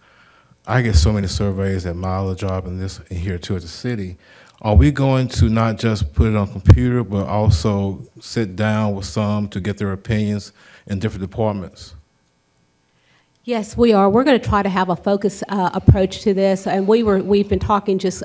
I get so many surveys at my other job and here too at the city, are we going to not just put it on computer, but also sit down with some to get their opinions in different departments? Yes, we are. We're going to try to have a focused approach to this, and we've been talking just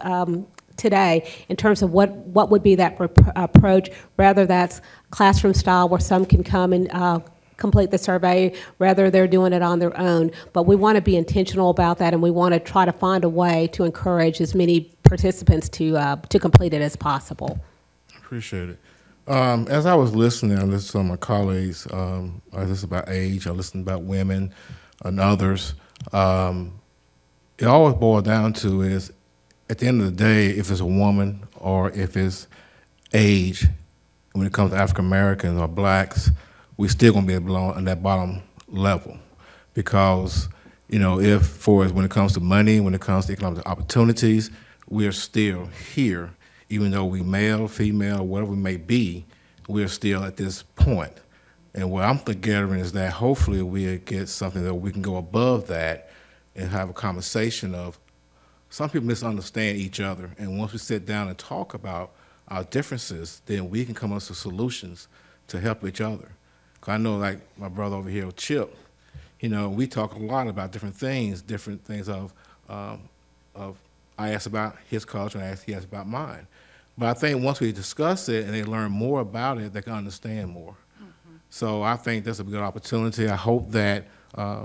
today in terms of what would be that approach, whether that's classroom style where some can come and complete the survey, rather they're doing it on their own. But we want to be intentional about that, and we want to try to find a way to encourage as many participants to complete it as possible. Appreciate it. As I was listening, I listened to some of my colleagues. I listened about age, I listened about women and others. It always boils down to is, at the end of the day, if it's a woman or if it's age, when it comes to African Americans or blacks, we still gonna be below on that bottom level, because when it comes to money, when it comes to economic opportunities, we're still here, even though we male, female, whatever we may be, we're still at this point. And what I'm gathering is that hopefully we'll get something that we can go above that and have a conversation of, some people misunderstand each other, and once we sit down and talk about our differences, then we can come up with solutions to help each other. 'Cause I know, like my brother over here, Chip, we talk a lot about different things of I asked about his culture and he asked about mine. But I think once we discuss it and they learn more about it, they can understand more. So I think that's a good opportunity. I hope that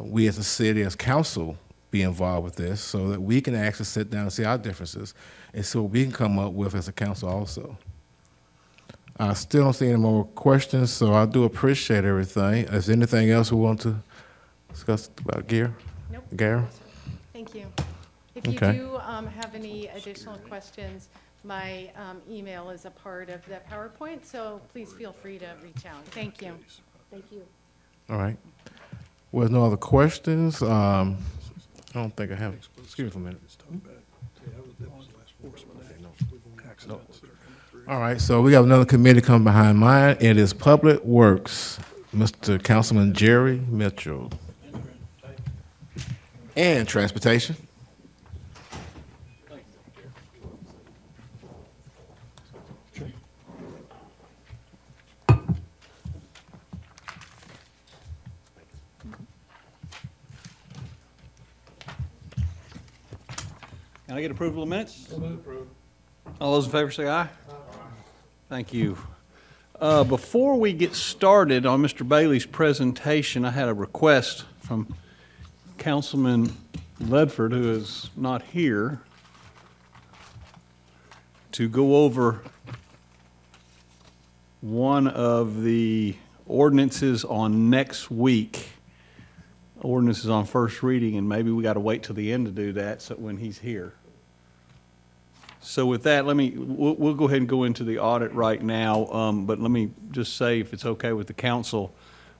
we as a city, as council, be involved with this so that we can actually sit down and see our differences and so we can come up with as a council also. I still don't see any more questions, so I do appreciate everything. Is there anything else we want to discuss about Gare? Nope. Gare? Thank you. If you Okay. do have any additional questions, my email is a part of the PowerPoint, so please feel free to reach out. Thank you. Thank you. All right. Well, there's no other questions. I don't think I have. Excuse me for a minute. All right, so we have another committee coming behind mine. It is Public Works, Mr. Councilman Jerry Mitchell. And Transportation. Can I get approval of minutes? All those in favor say aye. Thank you. Before we get started on Mr. Bailey's presentation, I had a request from Councilman Ledford, who is not here, to go over one of the ordinances on next week. Ordinances on first reading, and maybe we got to wait till the end to do that so when he's here. So with that, we'll go ahead and go into the audit right now, but let me just say, if it's okay with the council,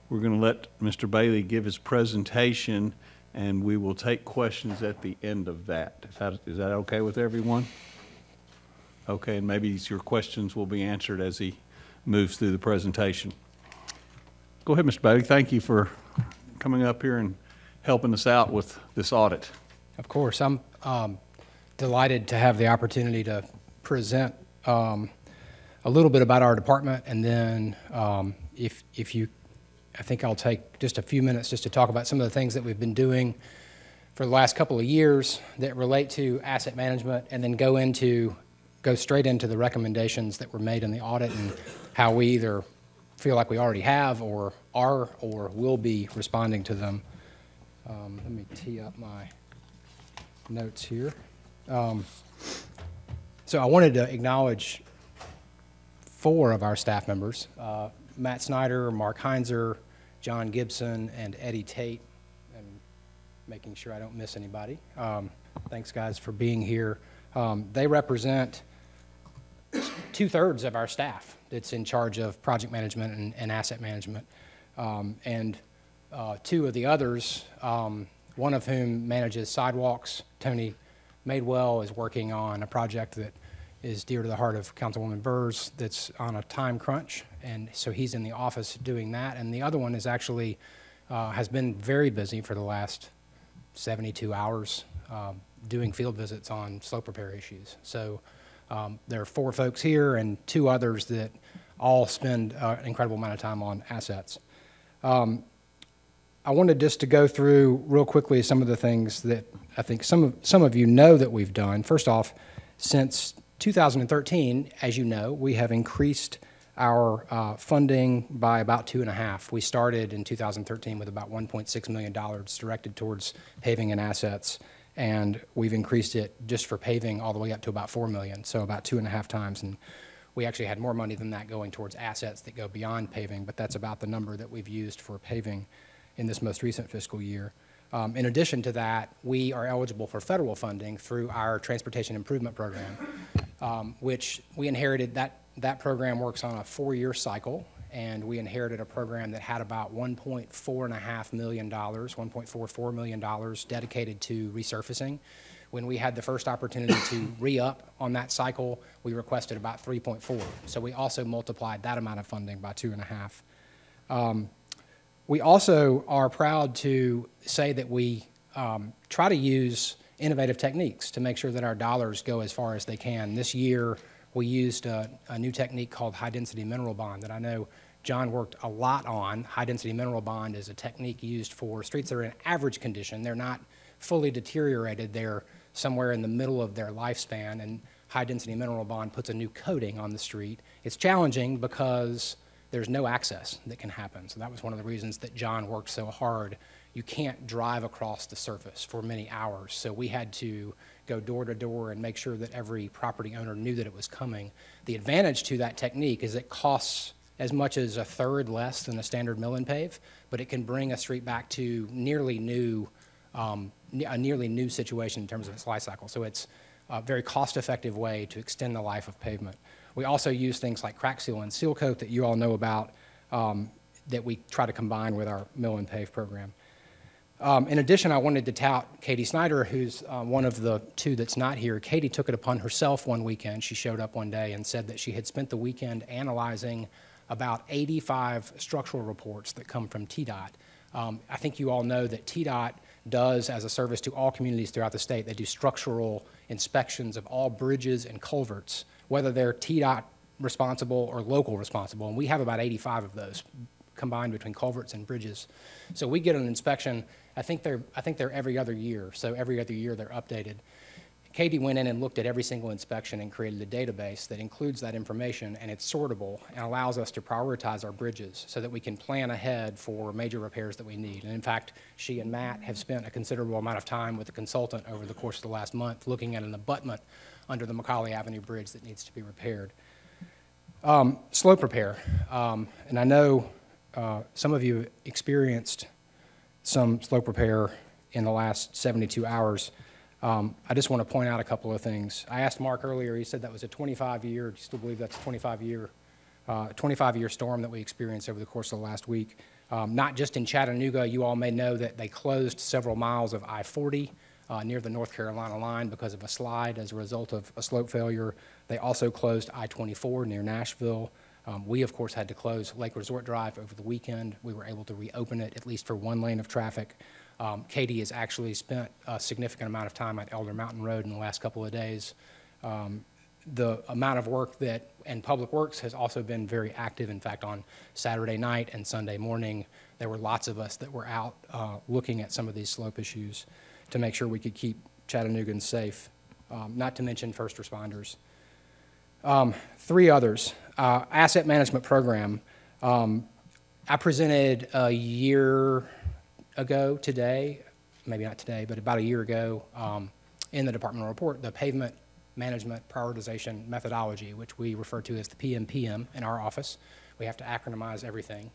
we're going to let Mr. Bailey give his presentation, and we will take questions at the end of that. Is that okay with everyone? Okay, and maybe your questions will be answered as he moves through the presentation. Go ahead, Mr. Bailey. Thank you for coming up here and helping us out with this audit. Of course. I'm delighted to have the opportunity to present a little bit about our department, and then if you, I think I'll take just a few minutes just to talk about some of the things that we've been doing for the last couple of years that relate to asset management, and then go straight into the recommendations that were made in the audit and how we either feel like we already have or are or will be responding to them. Let me tee up my notes here. So I wanted to acknowledge 4 of our staff members, Matt Snyder, Mark Heinzer, John Gibson, and Eddie Tate, and making sure I don't miss anybody. Thanks, guys, for being here. They represent 2/3 of our staff that's in charge of project management and asset management. And 2 of the others, one of whom manages sidewalks, Tony Madewell, is working on a project that is dear to the heart of Councilwoman Burrs that's on a time crunch, and so he's in the office doing that. And the other one is actually has been very busy for the last 72 hours doing field visits on slope repair issues. So there are 4 folks here and 2 others that all spend an incredible amount of time on assets. I wanted just to go through real quickly some of the things that I think some of you know that we've done. First off, since 2013, as you know, we have increased our funding by about 2.5. We started in 2013 with about $1.6 million directed towards paving and assets, and we've increased it just for paving all the way up to about $4 million, so about 2.5 times. And we actually had more money than that going towards assets that go beyond paving, but that's about the number that we've used for paving in this most recent fiscal year. In addition to that, we are eligible for federal funding through our Transportation Improvement Program, which we inherited. That program works on a 4-year cycle, and we inherited a program that had about $1.4 million dedicated to resurfacing. When we had the first opportunity to re-up on that cycle, we requested about 3.4. So we also multiplied that amount of funding by 2.5. We also are proud to say that we try to use innovative techniques to make sure that our dollars go as far as they can. This year, we used a new technique called high-density mineral bond that I know John worked a lot on. High-density mineral bond is a technique used for streets that are in average condition. They're not fully deteriorated. They're somewhere in the middle of their lifespan, and high-density mineral bond puts a new coating on the street. It's challenging because there's no access that can happen. So that was one of the reasons that John worked so hard you can't drive across the surface for many hours. So we had to go door to door and make sure that every property owner knew that it was coming. The advantage to that technique is it costs as much as a third less than a standard mill and pave, but it can bring a street back to a nearly new situation in terms of its life cycle. So it's a very cost-effective way to extend the life of pavement. We also use things like crack seal and seal coat that you all know about that we try to combine with our mill and pave program. In addition, I wanted to tout Katie Snyder, who's one of the two that's not here. Katie took it upon herself one weekend. She showed up one day and said that she had spent the weekend analyzing about 85 structural reports that come from TDOT. I think you all know that TDOT does, as a service to all communities throughout the state, they do structural inspections of all bridges and culverts, whether they're TDOT responsible or local responsible, and we have about 85 of those combined between culverts and bridges. So we get an inspection, I think they're every other year, so every other year they're updated. Katie went in and looked at every single inspection and created a database that includes that information, and it's sortable and allows us to prioritize our bridges so that we can plan ahead for major repairs that we need. And in fact, she and Matt have spent a considerable amount of time with the consultant over the course of the last month looking at an abutment under the Macaulay Avenue Bridge that needs to be repaired. Slope repair, and I know some of you experienced some slope repair in the last 72 hours. I just want to point out a couple of things. I asked Mark earlier, he said that was a 25-year, do you still believe that's a 25-year storm that we experienced over the course of the last week. Not just in Chattanooga, you all may know that they closed several miles of I-40 near the North Carolina line because of a slide as a result of a slope failure. They also closed I-24 near Nashville. We, of course, had to close Lake Resort Drive over the weekend. We were able to reopen it, at least for one lane of traffic. Katie has actually spent a significant amount of time at Elder Mountain Road in the last couple of days. The amount of work and Public Works has also been very active. In fact, on Saturday night and Sunday morning, there were lots of us that were out looking at some of these slope issues to make sure we could keep Chattanoogans safe, not to mention first responders. Three others. Asset management program. I presented a year ago today, maybe not today, but about a year ago in the departmental report, the pavement management prioritization methodology, which we refer to as the PMPM in our office. We have to acronymize everything,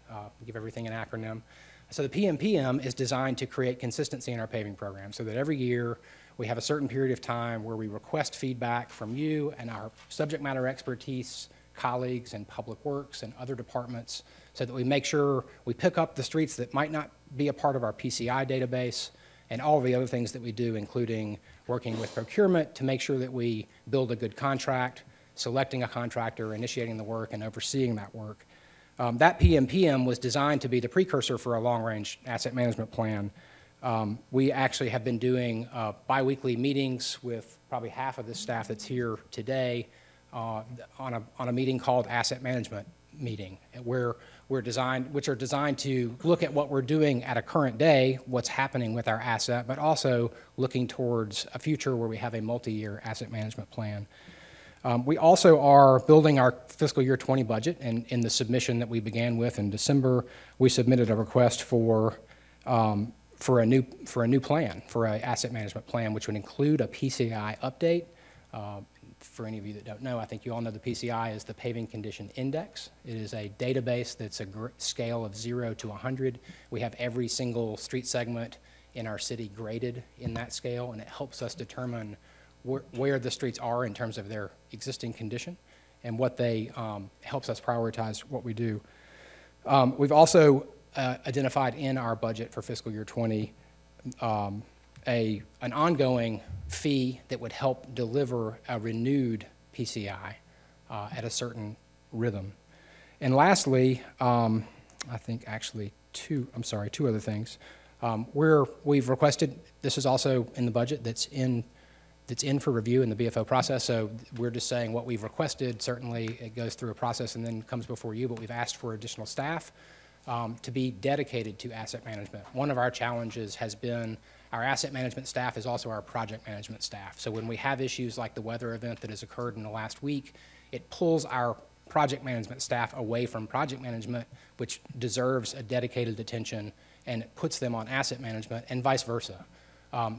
give everything an acronym. So the PMPM is designed to create consistency in our paving program so that every year we have a certain period of time where we request feedback from you and our subject matter expertise, colleagues in Public Works and other departments so that we make sure we pick up the streets that might not be a part of our PCI database and all the other things that we do, including working with procurement to make sure that we build a good contract, selecting a contractor, initiating the work, and overseeing that work. That PMPM was designed to be the precursor for a long-range asset management plan. We actually have been doing biweekly meetings with probably half of the staff that's here today on a meeting called Asset Management Meeting, which are designed to look at what we're doing at a current day, what's happening with our asset, but also looking towards a future where we have a multi-year asset management plan. We also are building our fiscal year 20 budget, and in the submission that we began with in December, we submitted a request for a new plan, for an asset management plan, which would include a PCI update. For any of you that don't know, I think you all know the PCI is the Paving Condition Index. It is a database that's a scale of 0 to 100. We have every single street segment in our city graded in that scale, and it helps us determine where the streets are in terms of their existing condition and what they helps us prioritize what we do. We've also identified in our budget for fiscal year 20 an ongoing fee that would help deliver a renewed PCI at a certain rhythm. And lastly, I think actually two other things. We've requested, this is also in the budget that's in for review in the BFO process, so we're just saying what we've requested. Certainly it goes through a process and then comes before you, but we've asked for additional staff to be dedicated to asset management. One of our challenges has been our asset management staff is also our project management staff. So when we have issues like the weather event that has occurred in the last week, it pulls our project management staff away from project management, which deserves a dedicated attention and it puts them on asset management, and vice versa.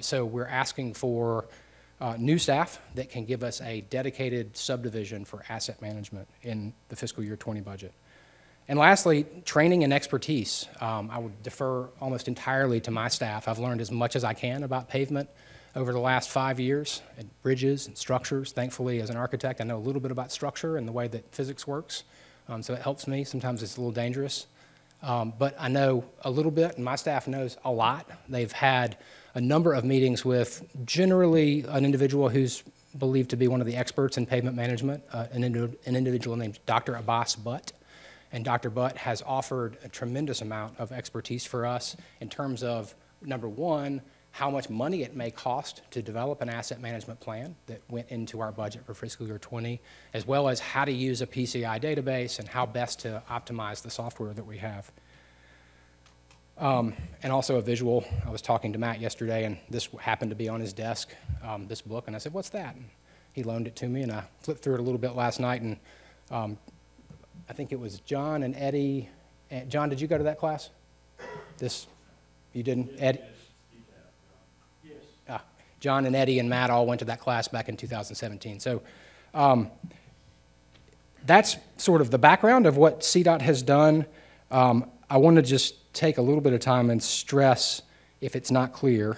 So we're asking for new staff that can give us a dedicated subdivision for asset management in the fiscal year 20 budget. And lastly, training and expertise. I would defer almost entirely to my staff. I've learned as much as I can about pavement over the last 5 years, and bridges and structures. Thankfully, as an architect, I know a little bit about structure and the way that physics works, so it helps me. Sometimes it's a little dangerous. But I know a little bit, and my staff knows a lot. They've had a number of meetings with generally an individual who's believed to be one of the experts in pavement management, an individual named Dr. Abbas Butt. And Dr. Butt has offered a tremendous amount of expertise for us in terms of, number one, how much money it may cost to develop an asset management plan that went into our budget for fiscal year 20, as well as how to use a PCI database and how best to optimize the software that we have. And also a visual. I was talking to Matt yesterday, and this happened to be on his desk, this book, and I said, "What's that?" And he loaned it to me, and I flipped through it a little bit last night, and I think it was John and Eddie. John, did you go to that class? You didn't? Eddie? Yes. John and Eddie and Matt all went to that class back in 2017. So that's sort of the background of what CDOT has done. I want to just take a little bit of time and stress, if it's not clear,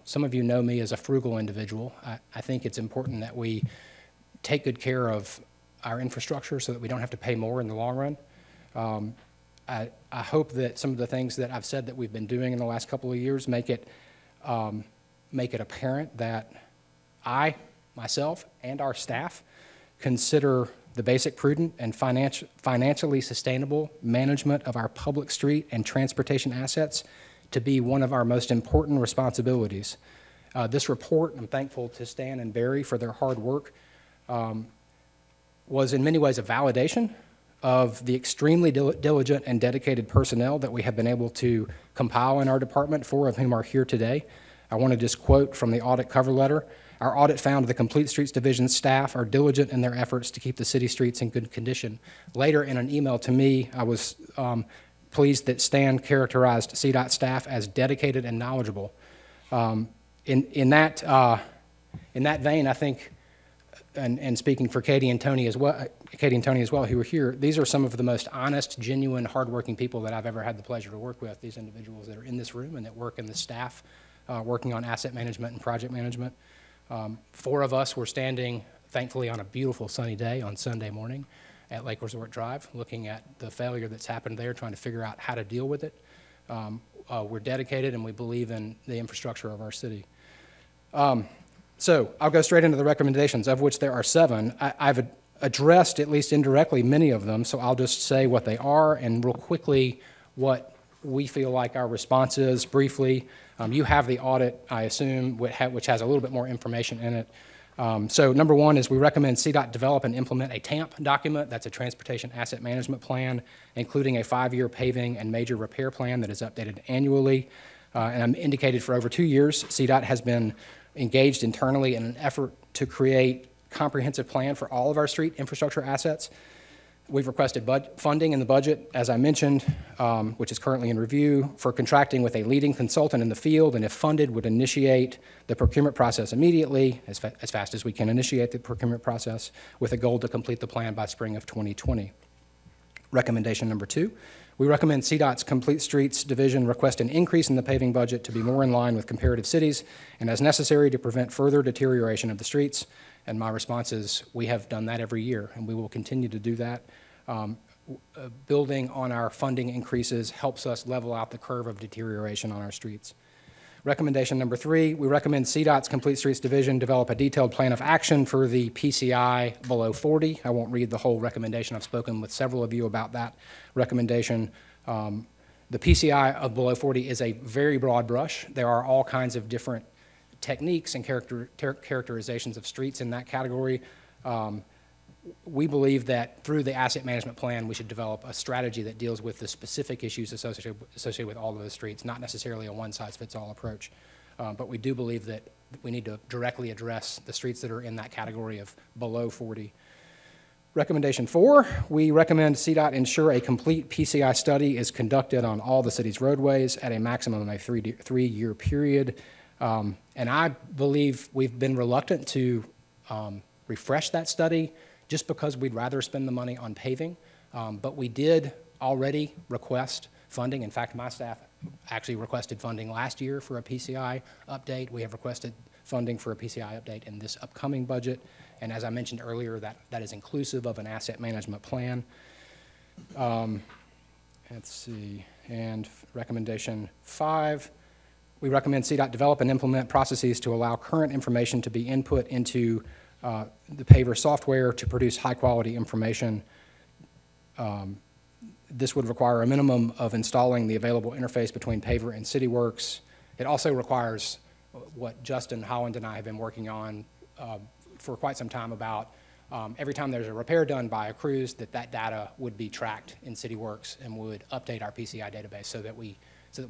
some of you know me as a frugal individual. I think it's important that we take good care of our infrastructure so that we don't have to pay more in the long run. I hope that some of the things that I've said that we've been doing in the last couple of years make it apparent that I, myself, and our staff consider the basic, prudent, and financially sustainable management of our public street and transportation assets to be one of our most important responsibilities. This report, I'm thankful to Stan and Barry for their hard work, was in many ways a validation of the extremely diligent and dedicated personnel that we have been able to compile in our department, 4 of whom are here today. I want to just quote from the audit cover letter. Our audit found the Complete Streets Division staff are diligent in their efforts to keep the city streets in good condition. Later, in an email to me, I was pleased that Stan characterized CDOT staff as dedicated and knowledgeable. In that vein, I think, and speaking for Katie and Tony as well, who were here, these are some of the most honest, genuine, hardworking people that I've ever had the pleasure to work with. These individuals that are in this room and that work in the staff, working on asset management and project management. 4 of us were standing, thankfully, on a beautiful sunny day on Sunday morning at Lake Resort Drive, looking at the failure that's happened there, trying to figure out how to deal with it. We're dedicated and we believe in the infrastructure of our city. So I'll go straight into the recommendations, of which there are 7. I've addressed, at least indirectly, many of them, so I'll just say what they are and real quickly what we feel like our response is briefly. You have the audit, I assume, which has a little bit more information in it. So number 1 is we recommend CDOT develop and implement a TAMP document. That's a Transportation Asset Management Plan, including a 5-year paving and major repair plan that is updated annually. And I'm indicated for over 2 years, CDOT has been engaged internally in an effort to create a comprehensive plan for all of our street infrastructure assets. We've requested funding in the budget, as I mentioned, which is currently in review, for contracting with a leading consultant in the field, and if funded, would initiate the procurement process immediately, as fast as we can initiate the procurement process, with a goal to complete the plan by spring of 2020. Recommendation number 2, we recommend CDOT's Complete Streets Division request an increase in the paving budget to be more in line with comparative cities, and as necessary to prevent further deterioration of the streets. And my response is, we have done that every year, and we will continue to do that. Building on our funding increases helps us level out the curve of deterioration on our streets. Recommendation number 3, we recommend CDOT's Complete Streets Division develop a detailed plan of action for the PCI below 40. I won't read the whole recommendation. I've spoken with several of you about that recommendation. The PCI of below 40 is a very broad brush. There are all kinds of different techniques and characterizations of streets in that category. We believe that through the asset management plan, we should develop a strategy that deals with the specific issues associated with all of those streets, not necessarily a one-size-fits-all approach. But we do believe that we need to directly address the streets that are in that category of below 40. Recommendation 4, we recommend CDOT ensure a complete PCI study is conducted on all the city's roadways at a maximum of a three-year period. And I believe we've been reluctant to refresh that study just because we'd rather spend the money on paving. But we did already request funding. In fact, my staff actually requested funding last year for a PCI update. We have requested funding for a PCI update in this upcoming budget. And as I mentioned earlier, that is inclusive of an asset management plan. Let's see, and recommendation 5, we recommend CDOT develop and implement processes to allow current information to be input into the paver software to produce high-quality information. This would require a minimum of installing the available interface between paver and CityWorks. It also requires what Justin Holland and I have been working on for quite some time about every time there's a repair done by a crews, that data would be tracked in CityWorks and would update our PCI database so that we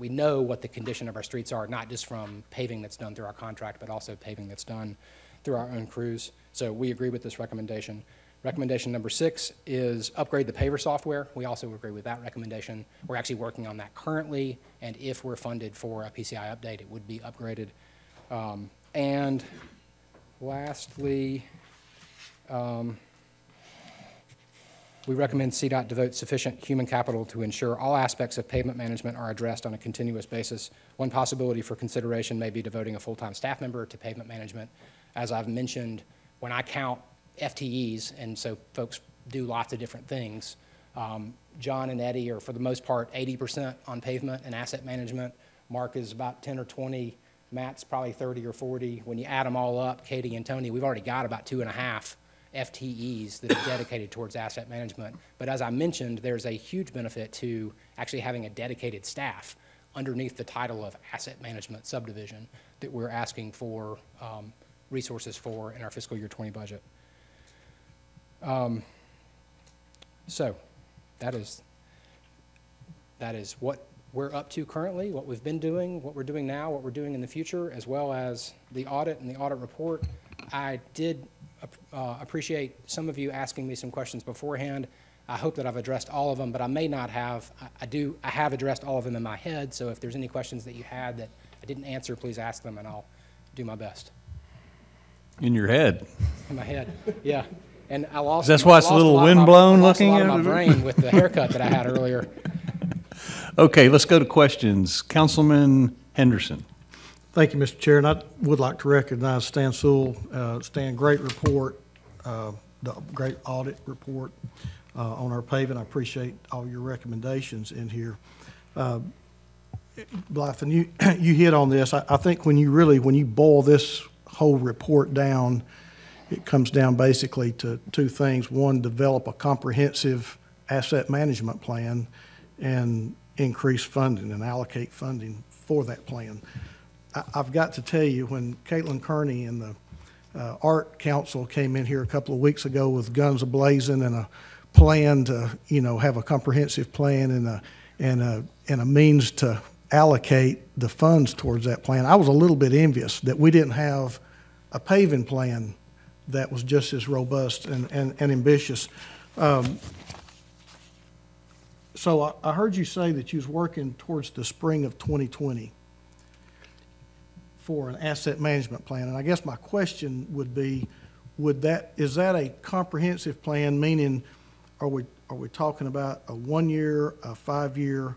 know what the condition of our streets are, not just from paving that's done through our contract, but also paving that's done through our own crews. So we agree with this recommendation. Recommendation number 6 is upgrade the paver software. We also agree with that recommendation. We're actually working on that currently, and if we're funded for a PCI update, it would be upgraded. And lastly, we recommend CDOT devote sufficient human capital to ensure all aspects of pavement management are addressed on a continuous basis. One possibility for consideration may be devoting a full-time staff member to pavement management. As I've mentioned, when I count FTEs, and so folks do lots of different things, John and Eddie are, for the most part, 80% on pavement and asset management. Mark is about 10 or 20. Matt's probably 30 or 40. When you add them all up, Katie and Tony, we've already got about 2.5 FTEs that are dedicated towards asset management. But as I mentioned, there's a huge benefit to actually having a dedicated staff underneath the title of asset management subdivision that we're asking for resources for in our fiscal year 20 budget. So that is what we're up to currently, what we've been doing, what we're doing now, what we're doing in the future, as well as the audit and the audit report. I did appreciate some of you asking me some questions beforehand. I hope that I've addressed all of them, but I may not have. I have addressed all of them in my head, so if there's any questions that you had that I didn't answer, please ask them, and I'll do my best. In your head? In my head, yeah. And I lost. That's why it's a little windblown looking at my brain with the haircut that I had earlier. Okay, let's go to questions. Councilman Henderson. Thank you, Mr. Chair, and I would like to recognize Stan Sewell. Stan, great report, the great audit report on our paving. I appreciate all your recommendations in here. Blythe, and you hit on this. I think when you boil this whole report down, it comes down basically to two things. One, develop a comprehensive asset management plan and increase funding and allocate funding for that plan. I've got to tell you, when Caitlin Kearney and the Art Council came in here a couple of weeks ago with guns a-blazing and a plan to, have a comprehensive plan and a means to allocate the funds towards that plan, I was a little bit envious that we didn't have a paving plan that was just as robust and ambitious. So I heard you say that you was working towards the spring of 2020 for an asset management plan. And I guess my question would be, is that a comprehensive plan, meaning are we talking about a 1 year, a 5 year,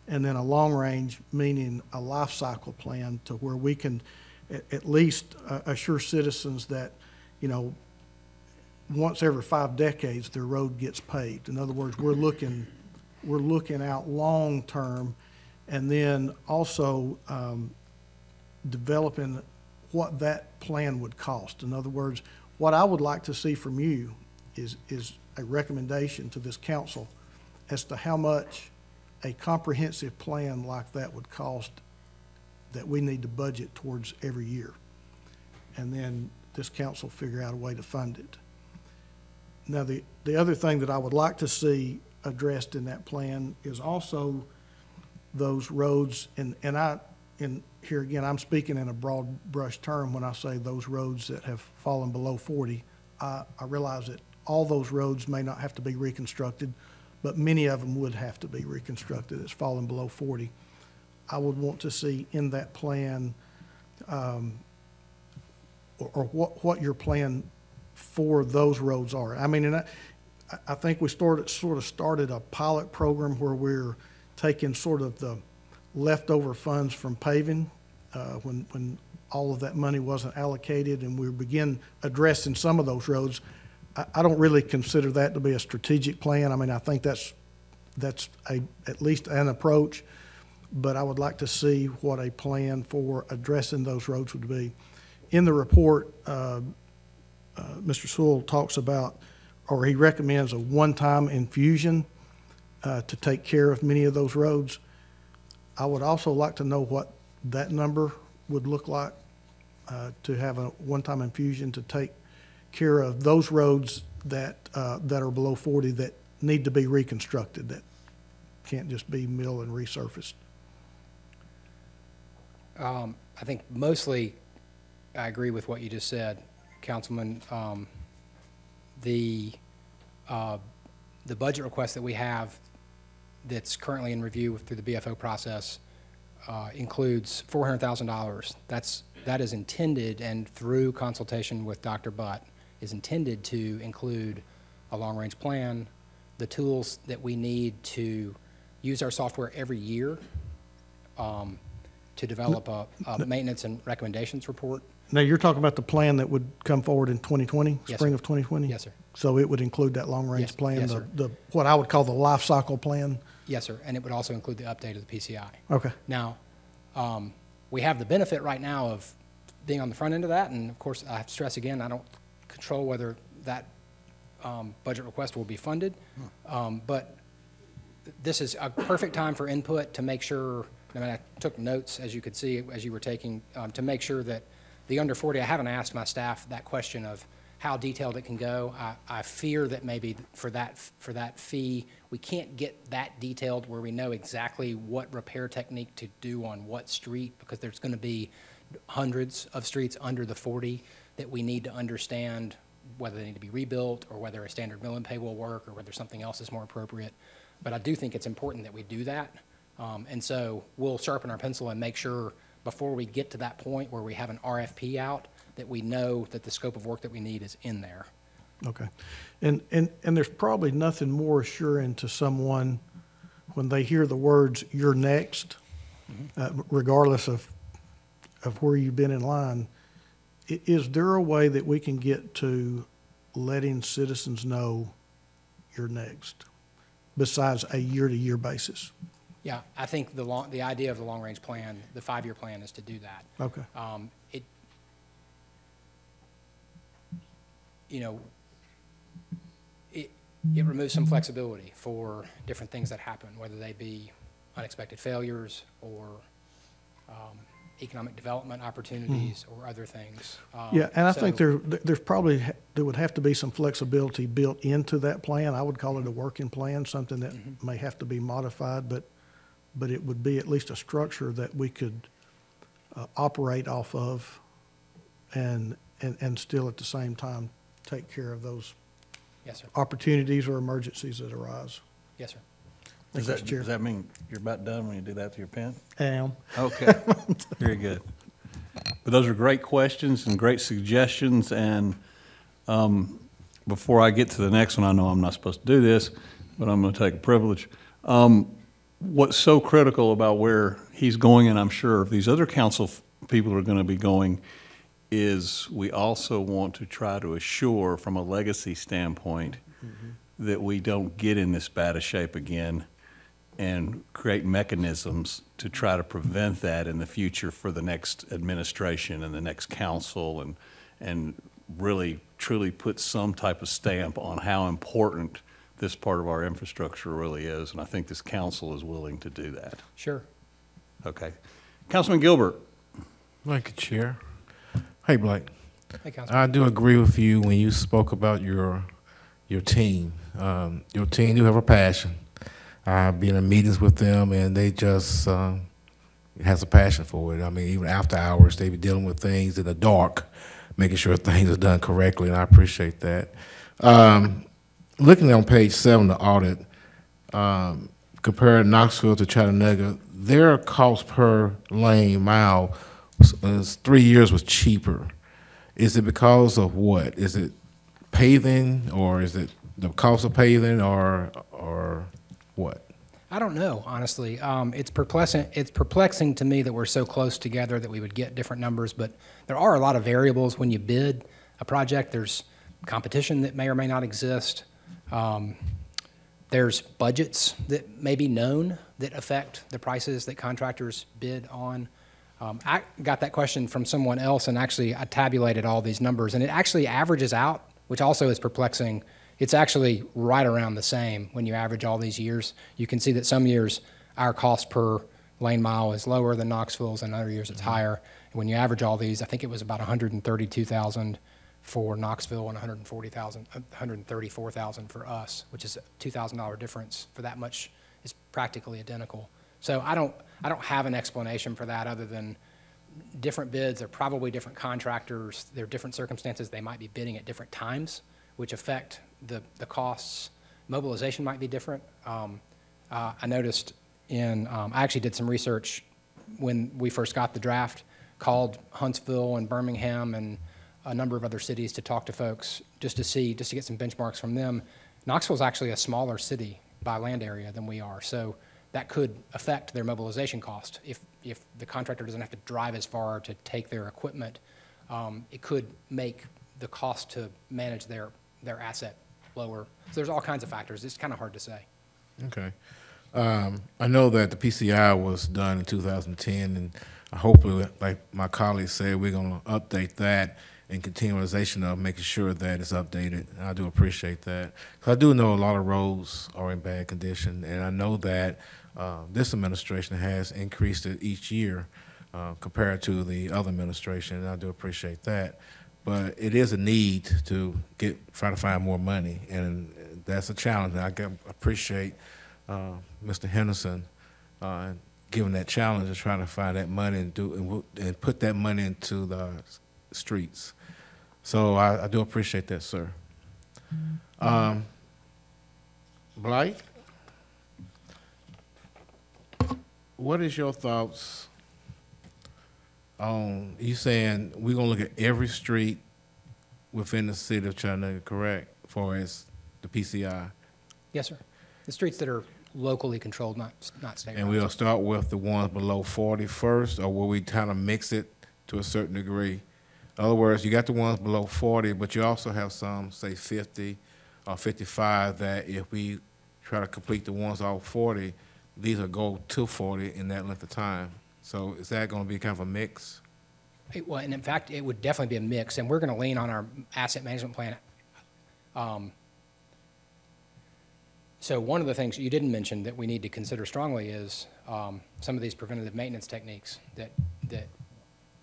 and then a long range, meaning a life cycle plan to where we can at least assure citizens that, once every 5 decades their road gets paved. In other words, we're looking out long term, and then also developing what that plan would cost. In other words, what I would like to see from you is a recommendation to this council as to how much a comprehensive plan like that would cost that we need to budget towards every year. And then this council figure out a way to fund it. Now, the other thing that I would like to see addressed in that plan is also those roads, and here again, I'm speaking in a broad brush term when I say those roads that have fallen below 40. I realize that all those roads may not have to be reconstructed, but many of them would have to be reconstructed. It's fallen below 40. I would want to see in that plan, or what your plan for those roads are. I mean, and I think we sort of started a pilot program where we're taking sort of the leftover funds from paving when all of that money wasn't allocated, and we begin addressing some of those roads. I don't really consider that to be a strategic plan. I mean, I think that's at least an approach, but I would like to see what a plan for addressing those roads would be. In the report, Mr. Sewell talks about, or he recommends, a one-time infusion to take care of many of those roads. I would also like to know what that number would look like, to have a one-time infusion to take care of those roads that are below 40 that need to be reconstructed, that can't just be milled and resurfaced. I think mostly I agree with what you just said, Councilman. The budget request that we have that's currently in review through the BFO process includes $400,000. That is intended, and through consultation with Dr. Butt, is intended to include a long-range plan, the tools that we need to use our software every year to develop a maintenance and recommendations report. Now, you're talking about the plan that would come forward in 2020, Yes, spring sir. of 2020? Yes, sir. So it would include that long-range Yes, plan, yes, sir. the what I would call the life cycle plan? Yes, sir, and it would also include the update of the PCI. Okay. Now, we have the benefit right now of being on the front end of that, and of course, I have to stress again, I don't control whether that budget request will be funded, but this is a perfect time for input to make sure, I mean, I took notes, as you could see, as you were taking, to make sure that the under 40, I haven't asked my staff that question of how detailed it can go. I fear that maybe for that fee, we can't get that detailed where we know exactly what repair technique to do on what street, because there's going to be hundreds of streets under the 40 that we need to understand whether they need to be rebuilt or whether a standard mill and pay will work or whether something else is more appropriate. But I do think it's important that we do that. And so we'll sharpen our pencil and make sure before we get to that point where we have an RFP out that we know that the scope of work that we need is in there. Okay. And there's probably nothing more assuring to someone when they hear the words, "you're next," regardless of where you've been in line. Is there a way that we can get to letting citizens know you're next, besides a year-to-year basis? Yeah, I think the idea of the long-range plan, the 5-year plan, is to do that. Okay. It removes some flexibility for different things that happen, whether they be unexpected failures or economic development opportunities or other things. Yeah, and I think there's probably, there would have to be some flexibility built into that plan. I would call it a working plan, something that may have to be modified, but it would be at least a structure that we could operate off of and still at the same time take care of those Yes, sir. opportunities or emergencies that arise. Yes, sir. Does Thank you, Mr. Chair. that mean you're about done when you do that to your pen? Am. Okay, very good. But those are great questions and great suggestions, and before I get to the next one, I know I'm not supposed to do this, but I'm going to take a privilege. What's so critical about where he's going, and I'm sure these other council people are going to be going, is we also want to try to assure from a legacy standpoint that we don't get in this bad a shape again and create mechanisms to try to prevent that in the future for the next administration and the next council, and really truly put some type of stamp on how important this part of our infrastructure really is. And I think this council is willing to do that. Sure. Okay. Councilman Gilbert. Thank you, Chair. Hey, Blake. Hey, Councilman. I do agree with you when you spoke about your team. Your team do have a passion. I've been in meetings with them, and they just has a passion for it. I mean, even after hours, they be dealing with things in the dark, making sure things are done correctly, and I appreciate that. Looking on page 7 of the audit, comparing Knoxville to Chattanooga, their cost per lane mile was 3 years was cheaper. Is it because of what? Is it paving, or is it the cost of paving, or what? I don't know, honestly. It's perplexing to me that we're so close together that we would get different numbers, but there are a lot of variables when you bid a project. There's competition that may or may not exist. There's budgets that may be known that affect the prices that contractors bid on. I got that question from someone else, and actually I tabulated all these numbers, and it actually averages out, which also is perplexing. It's actually right around the same when you average all these years. You can see that some years our cost per lane mile is lower than Knoxville's, and other years it's higher. And when you average all these, I think it was about $132,000 for Knoxville and $134,000 for us, which is a $2,000 difference. For that much is practically identical. So I don't have an explanation for that other than different bids are probably different contractors. There are different circumstances. They might be bidding at different times, which affect the costs. Mobilization might be different. I noticed I actually did some research when we first got the draft, called Huntsville and Birmingham and a number of other cities to talk to folks just to get some benchmarks from them. Knoxville's actually a smaller city by land area than we are, so that could affect their mobilization cost. If the contractor doesn't have to drive as far to take their equipment, it could make the cost to manage their asset lower. So there's all kinds of factors. It's kind of hard to say. Okay. I know that the PCI was done in 2010, and hopefully, like my colleagues said, we're going to update that and continualization of making sure that it's updated. I do appreciate that. Because I do know a lot of roads are in bad condition, and I know that this administration has increased it each year compared to the other administration, and I do appreciate that. But it is a need to try to find more money, and that's a challenge. And I appreciate Mr. Henderson given that challenge of trying to find that money and put that money into the streets. So I do appreciate that, sir. Blythe, what is your thoughts on you saying we're going to look at every street within the city of Chattanooga, correct, as far as the PCI? Yes, sir. The streets that are locally controlled, not state. And we'll start with the ones below 40 first, or will we kind of mix it to a certain degree? In other words, you got the ones below 40, but you also have some, say 50 or 55, that if we try to complete the ones off 40, these will go to 40 in that length of time. So is that going to be kind of a mix? Well, and in fact, it would definitely be a mix, and we're going to lean on our asset management plan. So one of the things you didn't mention that we need to consider strongly is some of these preventative maintenance techniques that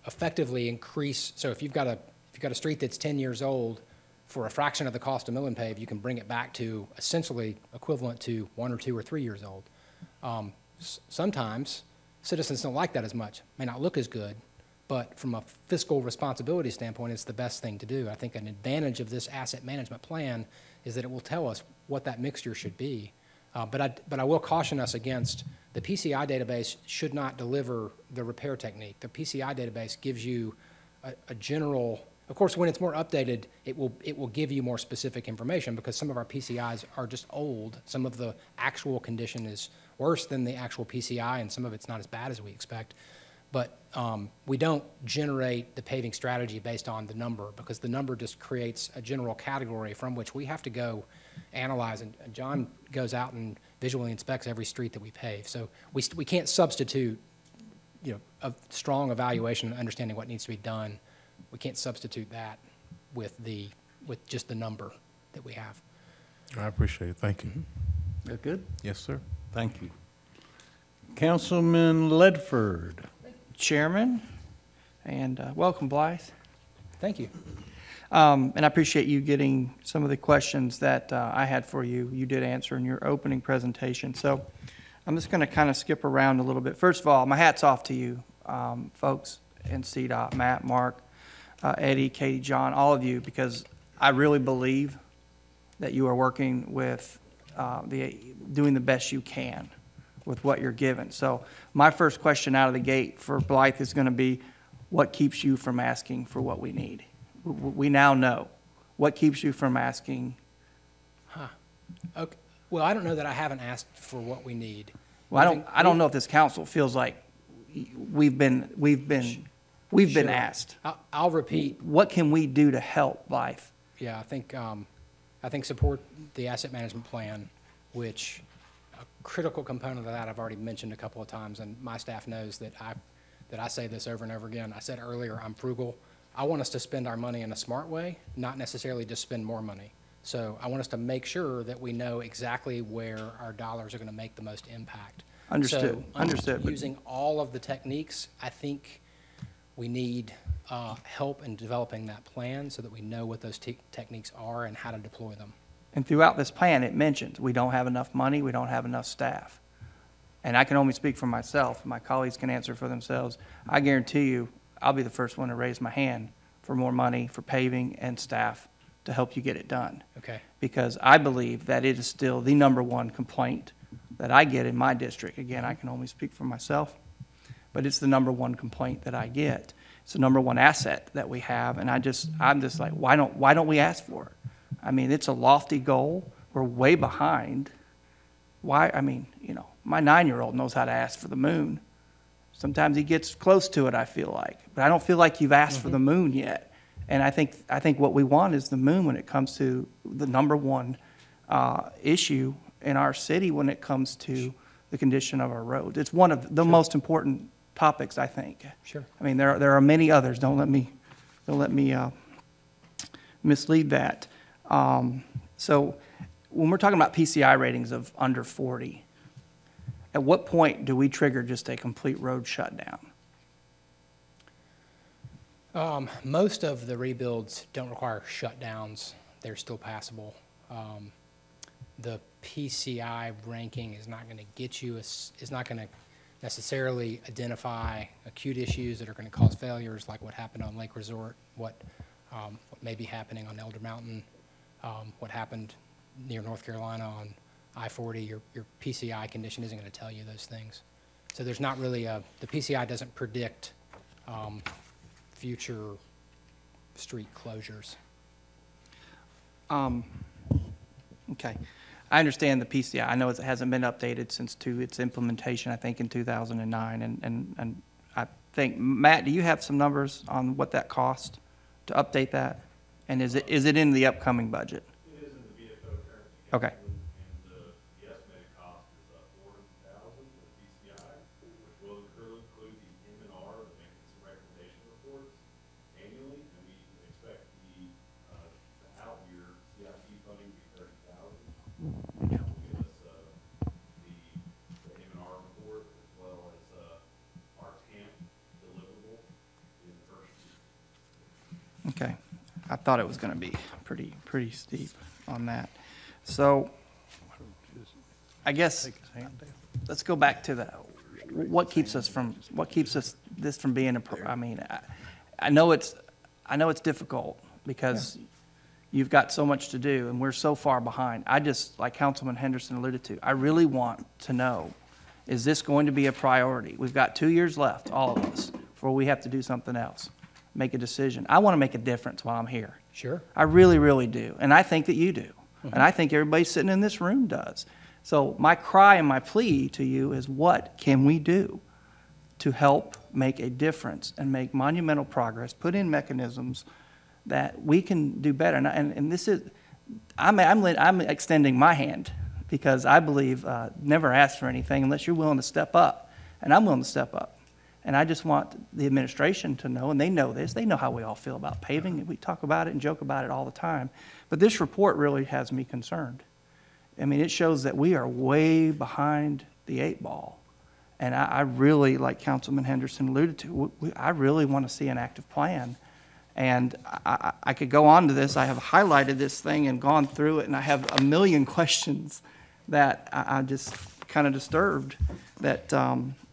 effectively increase. So if you've got a street that's 10 years old, for a fraction of the cost of mill and pave, you can bring it back to essentially equivalent to 1 or 2 or 3 years old. Sometimes citizens don't like that as much. May not look as good, but from a fiscal responsibility standpoint, it's the best thing to do. I think an advantage of this asset management plan is that it will tell us what that mixture should be. But I will caution us against the PCI database should not deliver the repair technique. The PCI database gives you a general, of course, when it's more updated, it will give you more specific information because some of our PCIs are just old. Some of the actual condition is worse than the actual PCI, and some of it's not as bad as we expect. But we don't generate the paving strategy based on the number because the number just creates a general category from which we have to go analyze. And John goes out and visually inspects every street that we pave. So we can't substitute, a strong evaluation and understanding what needs to be done. We can't substitute that with just the number that we have. I appreciate it. Thank you. That good? Yes, sir. Thank you. Councilman Ledford. Chairman, and welcome, Blythe. Thank you. And I appreciate you getting some of the questions that I had for you. You did answer in your opening presentation. So I'm just going to kind of skip around a little bit. First of all, my hat's off to you, folks in CDOT, Matt, Mark. Eddie, Katie, John, all of you, because I really believe that you are working with doing the best you can with what you're given. So my first question out of the gate for Blythe is going to be, what keeps you from asking for what we need? We now know. What keeps you from asking? Okay. Well, I don't know that I haven't asked for what we need. Well, I don't know if this council feels like we've been Sure. asked. I'll repeat. What can we do to help Blythe? Yeah, I think support the asset management plan, which a critical component of that I've already mentioned a couple of times, and my staff knows that I say this over and over again. I said earlier, I'm frugal. I want us to spend our money in a smart way, not necessarily just spend more money. So I want us to make sure that we know exactly where our dollars are going to make the most impact. Understood. So, Understood. But using all of the techniques, I think we need help in developing that plan so that we know what those techniques are and how to deploy them. And throughout this plan, it mentions we don't have enough money, we don't have enough staff. And I can only speak for myself. My colleagues can answer for themselves. I guarantee you, I'll be the first one to raise my hand for more money for paving and staff to help you get it done. Okay. Because I believe that it is still the #1 complaint that I get in my district. Again, I can only speak for myself, but it's the #1 complaint that I get. It's the #1 asset that we have, and I'm just like, why don't we ask for it? I mean, it's a lofty goal. We're way behind. Why? I mean, my 9-year-old knows how to ask for the moon. Sometimes he gets close to it, I feel like, but I don't feel like you've asked for the moon yet. And I think what we want is the moon when it comes to the #1 issue in our city when it comes to the condition of our roads. It's one of the most important topics, I think. Sure. I mean, there are many others. Don't let me mislead that. So when we're talking about PCI ratings of under 40, at what point do we trigger just a complete road shutdown? Most of the rebuilds don't require shutdowns. They're still passable. The PCI ranking is not going to get you, is not going to necessarily identify acute issues that are going to cause failures, like what happened on Lake Resort, what may be happening on Elder Mountain, what happened near North Carolina on I-40. Your PCI condition isn't going to tell you those things. So there's not really the PCI doesn't predict future street closures. Okay. I understand the PCI. I know it hasn't been updated since its implementation, I think, in 2009. And I think, Matt, do you have some numbers on what that cost to update that? And is it in the upcoming budget? It is in the VFO currently. Okay. And the estimated cost is $400,000 for the PCI, which will include the M&R, the maintenance and recommendation reports, annually. And we expect the out-year CIP funding to be $30,000. Which will give us the M&R report as well as our TAMP deliverable in the first year. Okay. I thought it was going to be pretty steep on that. So I guess let's go back to what keeps this from being I know it's difficult because you've got so much to do and we're so far behind. I just, like Councilman Henderson alluded to, I really want to know, is this going to be a priority? We've got 2 years left, all of us, before we have to do something else. Make a decision. I want to make a difference while I'm here. Sure. I really, really do. And I think that you do. And I think everybody sitting in this room does. So my cry and my plea to you is, what can we do to help make a difference and make monumental progress, put in mechanisms that we can do better? And this is, I'm extending my hand because I believe never ask for anything unless you're willing to step up. And I'm willing to step up. And I just want the administration to know, and they know this, they know how we all feel about paving. We talk about it and joke about it all the time. But this report really has me concerned. I mean, it shows that we are way behind the 8 ball. And I really, like Councilman Henderson alluded to, I really want to see an active plan. And I could go on to this. I have highlighted this thing and gone through it, and I have a million questions that I'm just kind of disturbed that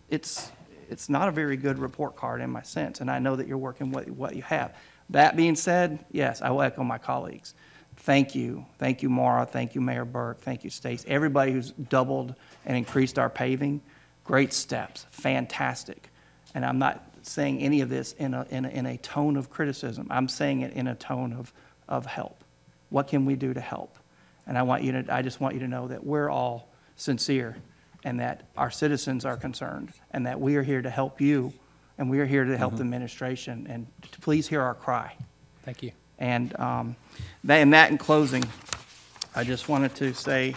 it's not a very good report card in my sense, and I know that you're working what you have. That being said, yes, I will echo my colleagues. Thank you, Maura, thank you, Mayor Burke, thank you, Stace, everybody who's doubled and increased our paving. Great steps, fantastic. And I'm not saying any of this in a tone of criticism. I'm saying it in a tone of help. What can we do to help? And I just want you to know that we're all sincere and that our citizens are concerned and that we are here to help you and we are here to help the administration, and to please hear our cry. Thank you. And that in closing, I just wanted to say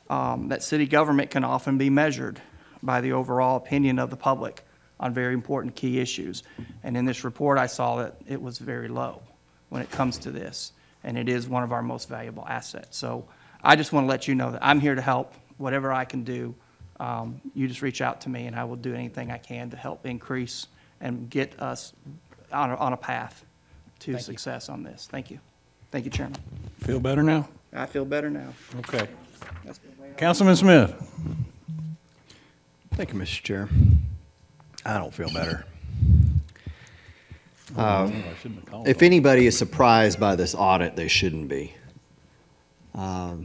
that city government can often be measured by the overall opinion of the public on very important key issues. And in this report, I saw that it was very low when it comes to this, and it is one of our most valuable assets. So I just want to let you know that I'm here to help. Whatever I can do, you just reach out to me, and I will do anything I can to help increase and get us on a path to success on this. Thank you. Thank you, Chairman. Feel better now? I feel better now. Okay. Councilman Smith. Thank you, Mr. Chair. I don't feel better. If anybody is surprised by this audit, they shouldn't be. I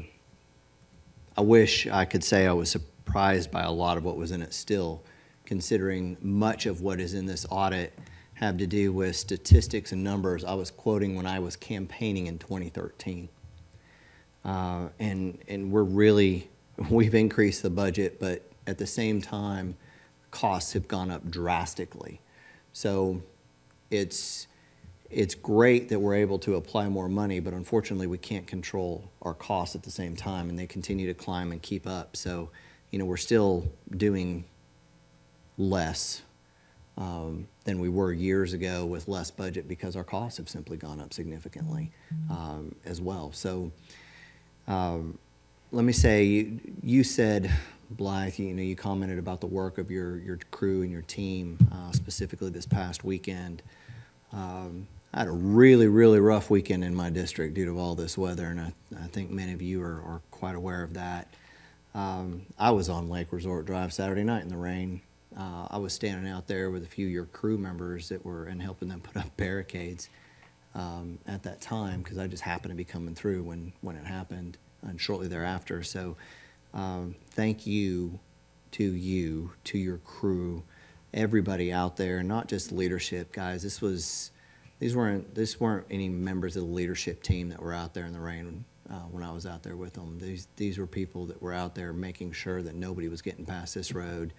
wish I could say I was surprised by a lot of what was in it still, considering much of what is in this audit have to do with statistics and numbers I was quoting when I was campaigning in 2013. And we've increased the budget, but at the same time, costs have gone up drastically. So it's great that we're able to apply more money, but unfortunately we can't control our costs at the same time, and they continue to climb and keep up. So, we're still doing less than we were years ago with less budget because our costs have simply gone up significantly as well. So let me say, you said, Blythe, you commented about the work of your crew and your team, specifically this past weekend. I had a really, really rough weekend in my district due to all this weather, and I think many of you are quite aware of that. I was on Lake Resort Drive Saturday night in the rain. I was standing out there with a few of your crew members that were and helping them put up barricades at that time, because I just happened to be coming through when it happened and shortly thereafter. So thank you, to your crew, everybody out there, not just leadership, guys. These weren't any members of the leadership team that were out there in the rain when I was out there with them. These were people that were out there making sure that nobody was getting past this road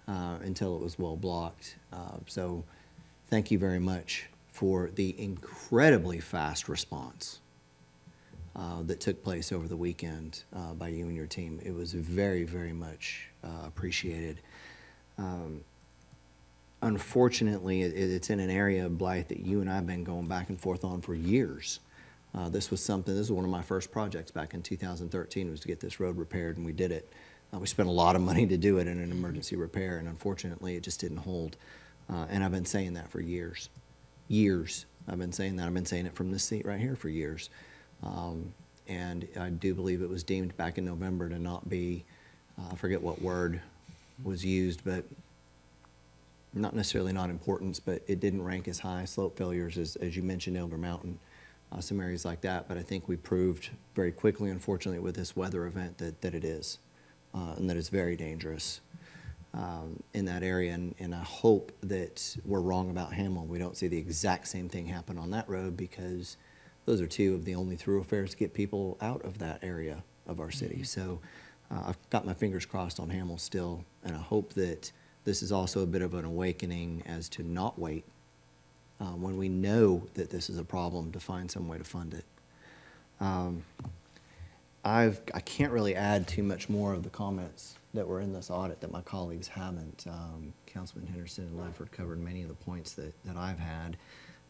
until it was well blocked. So thank you very much for the incredibly fast response that took place over the weekend by you and your team. It was very, very much appreciated. Unfortunately, it's in an area of Blythe that you and I have been going back and forth on for years. This was one of my first projects back in 2013, was to get this road repaired, and we did it. We spent a lot of money to do it in an emergency repair, and unfortunately, it just didn't hold. And I've been saying that for years. Years. I've been saying that. I've been saying it from this seat right here for years. And I do believe it was deemed back in November to not be, I forget what word was used, but not necessarily not importance, but it didn't rank as high. Slope failures, as you mentioned, Elder Mountain, some areas like that. But I think we proved very quickly, unfortunately, with this weather event that it is, and that it's very dangerous in that area. And I hope that we're wrong about Hamel. We don't see the exact same thing happen on that road, because those are two of the only thoroughfares to get people out of that area of our city. So I've got my fingers crossed on Hamel still, and I hope that this is also a bit of an awakening as to not wait when we know that this is a problem, to find some way to fund it. I can't really add too much more of the comments that were in this audit that my colleagues haven't. Councilman Henderson and Ledford covered many of the points that I've had.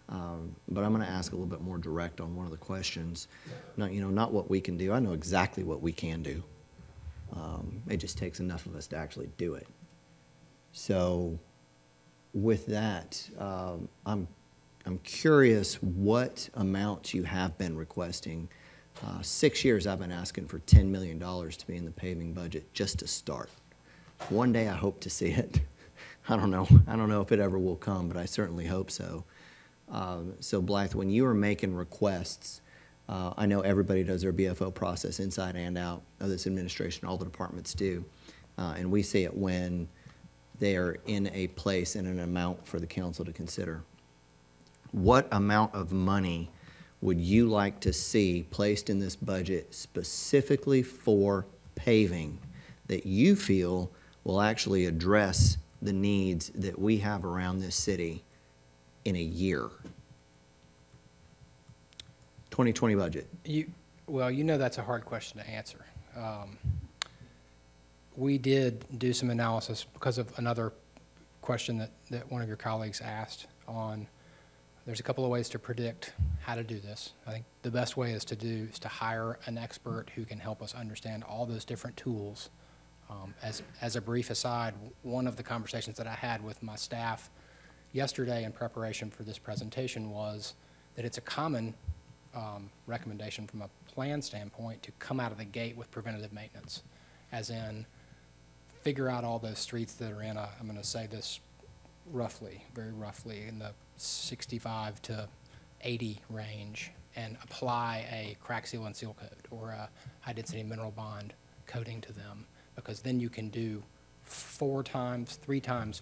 But I'm going to ask a little bit more direct on one of the questions. Not what we can do. I know exactly what we can do. It just takes enough of us to actually do it. So with that, I'm curious what amounts you have been requesting. 6 years I've been asking for $10 million to be in the paving budget just to start. One day I hope to see it. I don't know if it ever will come, but I certainly hope so. So Blythe, when you are making requests, I know everybody does their BFO process inside and out of this administration, all the departments do. And we see it when they are in a place and an amount for the council to consider. What amount of money would you like to see placed in this budget specifically for paving that you feel will actually address the needs that we have around this city in a year? 2020 budget. Well, you know that's a hard question to answer. We did do some analysis because of another question that one of your colleagues asked on, there's a couple of ways to predict how to do this. I think the best way is to hire an expert who can help us understand all those different tools. As a brief aside, one of the conversations that I had with my staff yesterday in preparation for this presentation was that it's a common recommendation from a plan standpoint to come out of the gate with preventative maintenance, as in figure out all those streets that are in a, I'm going to say this roughly, very roughly, in the 65 to 80 range, and apply a crack seal and seal coat or a high density mineral bond coating to them, because then you can do 3 times,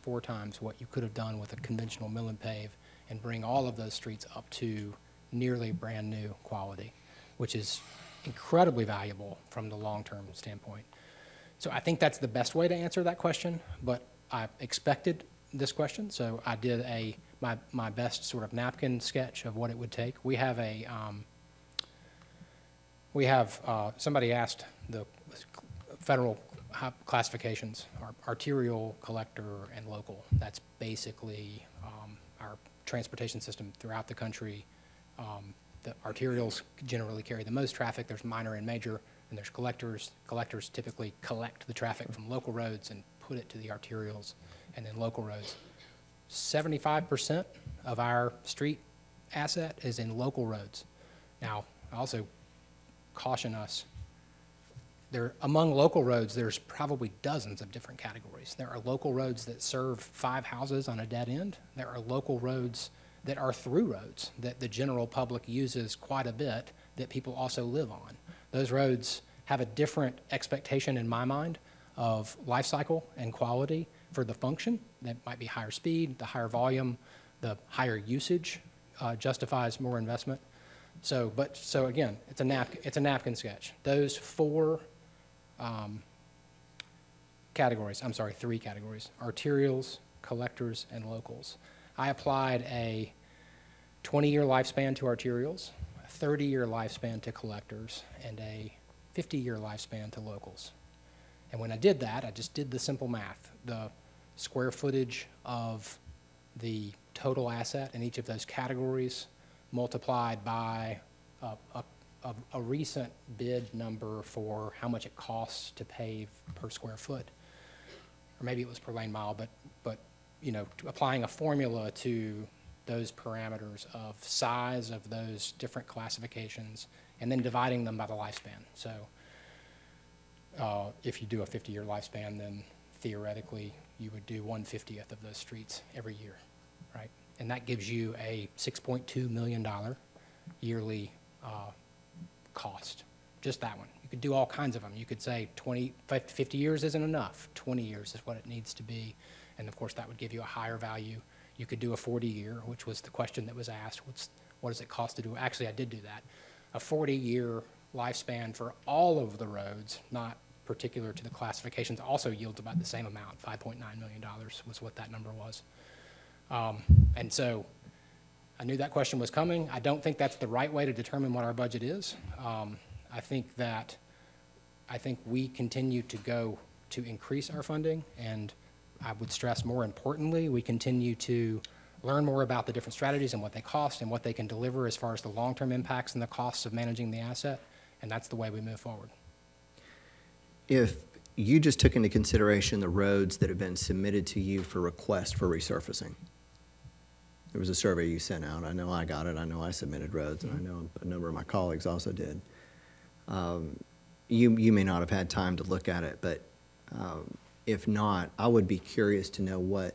4 times what you could have done with a conventional mill and pave, and bring all of those streets up to nearly brand new quality, which is incredibly valuable from the long-term standpoint. So I think that's the best way to answer that question, but I expected this question, so I did my best sort of napkin sketch of what it would take. We have somebody asked the federal classifications, arterial, collector, and local. That's basically our transportation system throughout the country. The arterials generally carry the most traffic. There's minor and major, and there's collectors. Collectors typically collect the traffic from local roads and put it to the arterials and then local roads. 75% of our street asset is in local roads. Now, I also caution us, among local roads, there's probably dozens of different categories. There are local roads that serve 5 houses on a dead end. There are local roads that are through roads that the general public uses quite a bit that people also live on. Those roads have a different expectation in my mind of life cycle and quality for the function. That might be higher speed, the higher volume, the higher usage justifies more investment. So again, it's a napkin sketch. Those 4 categories, I'm sorry, 3 categories: arterials, collectors, and locals. I applied a 20-year lifespan to arterials, a 30-year lifespan to collectors, and a 50-year lifespan to locals. And when I did that, I just did the simple math. The square footage of the total asset in each of those categories multiplied by a recent bid number for how much it costs to pave per square foot. Or maybe it was per lane mile, but you know, applying a formula to those parameters of size of those different classifications and then dividing them by the lifespan. So if you do a 50-year lifespan, then theoretically you would do 1/50th of those streets every year, right? And that gives you a $6.2 million yearly cost, just that one. You could do all kinds of them. You could say 50 years isn't enough. 20 years is what it needs to be. And of course, that would give you a higher value. You could do a 40-year, which was the question that was asked. What does it cost to do? Actually, I did do that. A 40-year lifespan for all of the roads, not particular to the classifications, also yields about the same amount. $5.9 million was what that number was. And so I knew that question was coming. I don't think that's the right way to determine what our budget is. I think we continue to go to increase our funding, and I would stress, more importantly, we continue to learn more about the different strategies and what they cost and what they can deliver as far as the long-term impacts and the costs of managing the asset, and that's the way we move forward. If you just took into consideration the roads that have been submitted to you for request for resurfacing, there was a survey you sent out. I know I got it. I know I submitted roads, and I know a number of my colleagues also did. You may not have had time to look at it, but if not, I would be curious to know what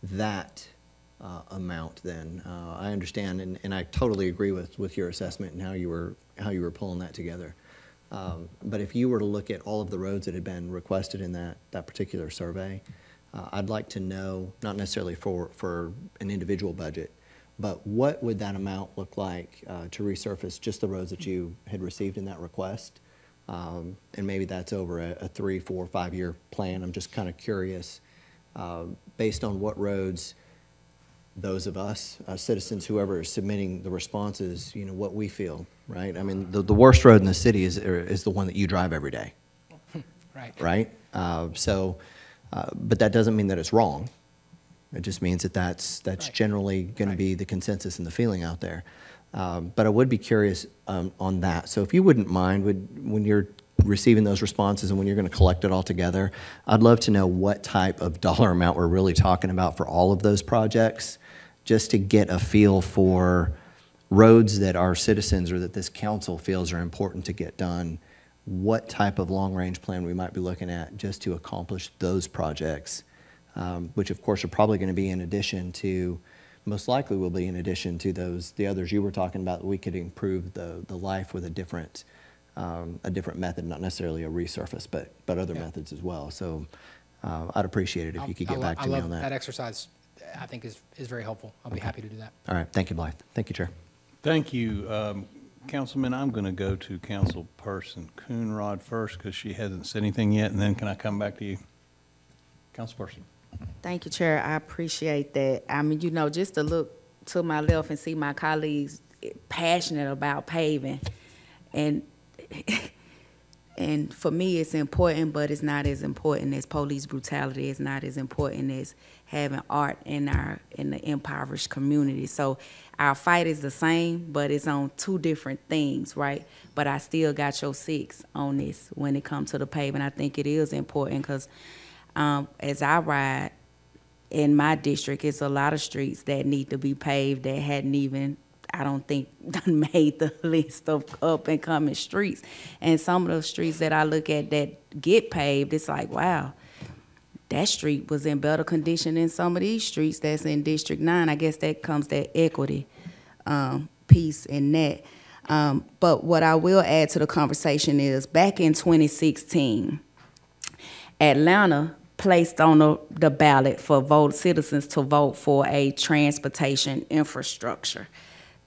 that amount then. I understand, and I totally agree with your assessment and how you were pulling that together. But if you were to look at all of the roads that had been requested in that particular survey, I'd like to know, not necessarily for an individual budget, but what would that amount look like to resurface just the roads that you had received in that request? And maybe that's over a 3, 4, 5-year plan. I'm just kind of curious, based on what roads those of us, citizens, whoever is submitting the responses, you know, what we feel, right? I mean, the worst road in the city is the one that you drive every day. Right. Right? But that doesn't mean that it's wrong. It just means that that's Right. generally going to be the consensus and the feeling out there. But I would be curious on that. So if you wouldn't mind, when you're receiving those responses and when you're going to collect it all together, I'd love to know what type of dollar amount we're really talking about for all of those projects, just to get a feel for roads that our citizens or that this council feels are important to get done, what type of long-range plan we might be looking at just to accomplish those projects, which of course are probably going to be in addition to, most likely will be in addition to the others you were talking about, that we could improve the life with a different method, not necessarily a resurface, but other methods as well. So I'd appreciate it if you could get back to me on that. That exercise, I think, is very helpful. I'll be happy to do that. All right. Thank you, Blythe. Thank you, Chair. Thank you. Councilman, I'm going to go to Councilperson Coonrod first because she hasn't said anything yet, and then can I come back to you? Councilperson. Thank you, Chair. I appreciate that. I mean, you know, just to look to my left and see my colleagues passionate about paving, and for me, it's important, but it's not as important as police brutality. It's not as important as having art in the impoverished community. So our fight is the same, but it's on two different things, right? But I still got your 6 on this when it comes to the paving. I think it is important because as I ride in my district, it's a lot of streets that need to be paved that hadn't even, I don't think, done made the list of up and coming streets. And some of the streets that I look at that get paved, it's like, wow, that street was in better condition than some of these streets that's in District 9. I guess that comes that equity piece in that. But what I will add to the conversation is back in 2016, Atlanta placed on the ballot for citizens to vote for a transportation infrastructure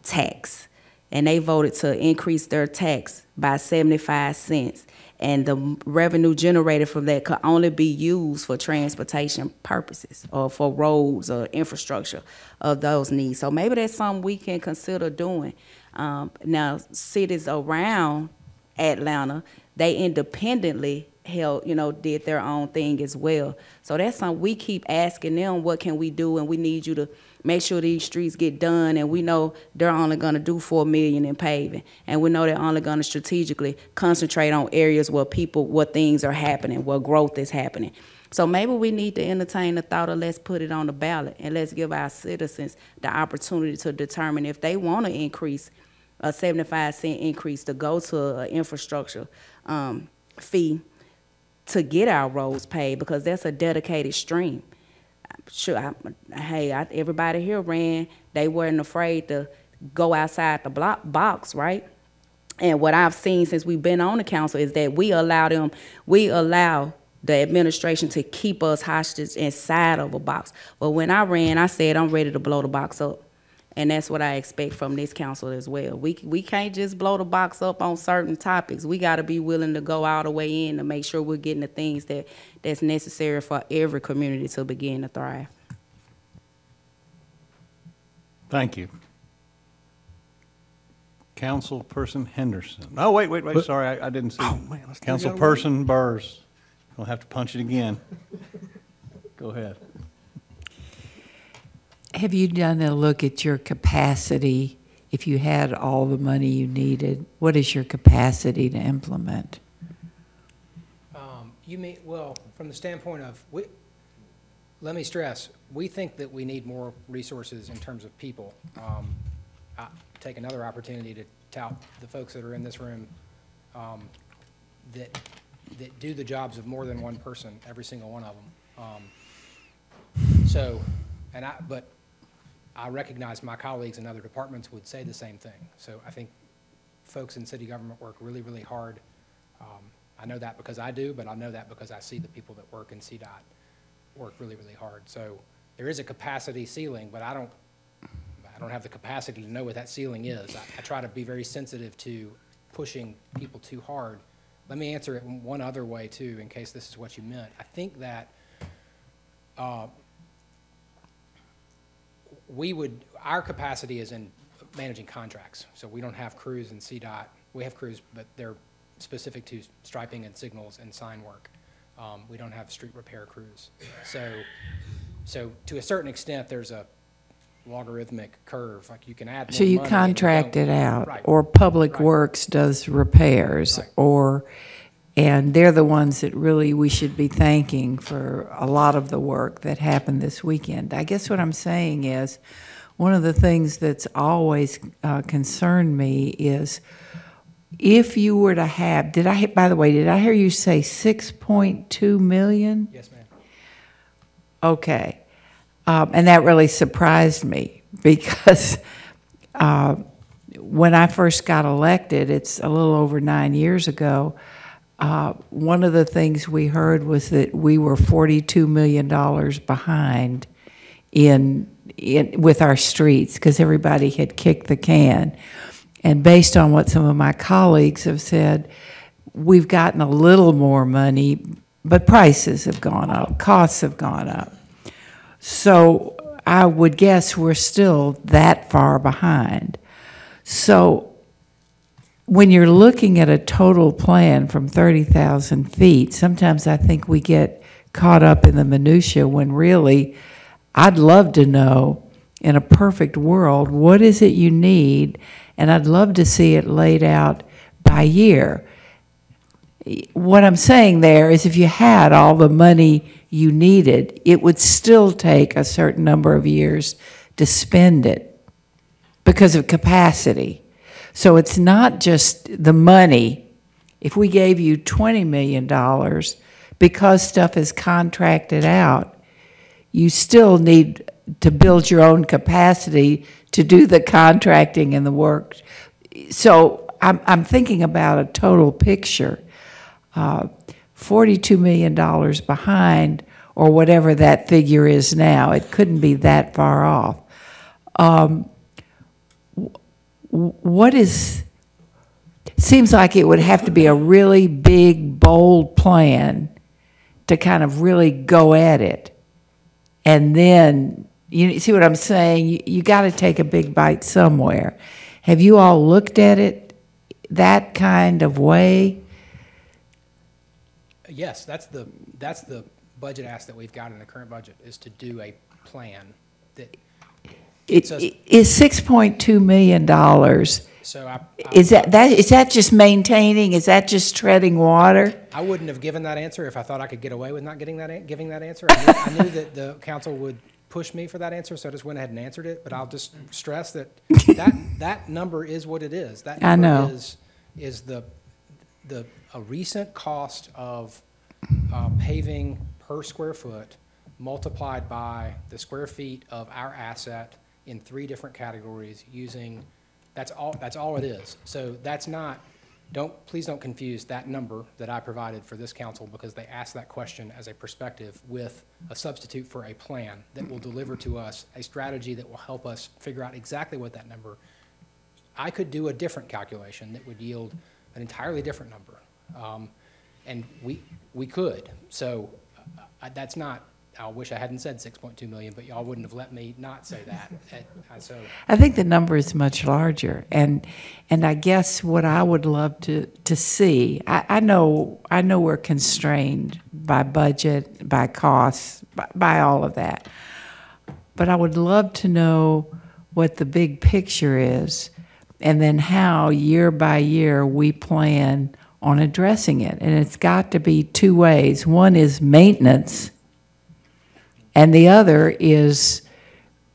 tax. And they voted to increase their tax by 75 cents. And the revenue generated from that could only be used for transportation purposes or for roads or infrastructure of those needs. So maybe that's something we can consider doing. Now, cities around Atlanta, they independently did their own thing as well. So that's something we keep asking them, what can we do? And we need you to make sure these streets get done. And we know they're only going to do $4 million in paving. And we know they're only going to strategically concentrate on areas where things are happening, where growth is happening. So maybe we need to entertain the thought of let's put it on the ballot and let's give our citizens the opportunity to determine if they want to increase a 75-cent increase to go to an infrastructure fee to get our roads paved, because that's a dedicated stream. Sure, everybody here ran. They weren't afraid to go outside the box, right? And what I've seen since we've been on the council is that we allow the administration to keep us hostage inside of a box. But when I ran, I said I'm ready to blow the box up. And that's what I expect from this council as well. We can't just blow the box up on certain topics. We got to be willing to go all the way in to make sure we're getting the things that's necessary for every community to begin to thrive. Thank you. Councilperson Henderson. Oh, wait, sorry, I didn't see. Oh, man, let's do it Councilperson Burrs. I'll have to punch it again. Go ahead. Have you done a look at your capacity? If you had all the money you needed, what is your capacity to implement? You mean, well, from the standpoint of, let me stress, we think that we need more resources in terms of people. I take another opportunity to tout the folks that are in this room that do the jobs of more than one person, every single one of them. But I recognize my colleagues in other departments would say the same thing. So I think folks in city government work really, really hard. I know that because I do, but I know that because I see the people that work in CDOT work really, really hard. So there is a capacity ceiling, but I don't have the capacity to know what that ceiling is. I try to be very sensitive to pushing people too hard. Let me answer it one other way too, in case this is what you meant. I think that our capacity is in managing contracts. So we don't have crews in CDOT. We have crews, but they're specific to striping and signals and sign work. We don't have street repair crews. So to a certain extent, there's a logarithmic curve. Like you can add more So you money contract and it out, Right. or Public Right. Works does repairs, Right. and they're the ones that really we should be thanking for a lot of the work that happened this weekend. I guess what I'm saying is, one of the things that's always concerned me is if you were to have, by the way, did I hear you say 6.2 million? Yes, ma'am. Okay. And that really surprised me because when I first got elected, it's a little over 9 years ago, one of the things we heard was that we were $42 million behind with our streets because everybody had kicked the can. And based on what some of my colleagues have said, we've gotten a little more money, but prices have gone up, costs have gone up. So I would guess we're still that far behind. So when you're looking at a total plan from 30,000 feet, sometimes I think we get caught up in the minutia when really I'd love to know, in a perfect world, what is it you need, and I'd love to see it laid out by year. What I'm saying there is if you had all the money you needed, it would still take a certain number of years to spend it because of capacity. So it's not just the money. If we gave you $20 million, because stuff is contracted out, you still need to build your own capacity to do the contracting and the work. So I'm thinking about a total picture. $42 million behind, or whatever that figure is now. It couldn't be that far off. Seems like it would have to be a really big, bold plan to kind of really go at it. And then, you see what I'm saying? You got to take a big bite somewhere. Have you all looked at it that kind of way? Yes, that's the budget ask that we've got in the current budget, is to do a plan that Is $6.2 million, so is that just maintaining, is that just treading water? I wouldn't have given that answer if I thought I could get away with not giving that answer. I knew that the council would push me for that answer, so I just went ahead and answered it. But I'll just stress that that number is what it is. That number I know. is a recent cost of paving per square foot multiplied by the square feet of our asset in 3 different categories using, that's all it is. So that's not, please don't confuse that number that I provided for this council, because they asked that question as a perspective with a substitute for a plan that will deliver to us a strategy that will help us figure out exactly what that number. I could do a different calculation that would yield an entirely different number. And we could. So that's not, I wish I hadn't said 6.2 million, but y'all wouldn't have let me not say that. So I think the number is much larger, and I guess what I would love to see, I know we're constrained by budget, by costs, by all of that, but I would love to know what the big picture is, and then how year by year we plan on addressing it. And it's got to be 2 ways. One is maintenance, and the other is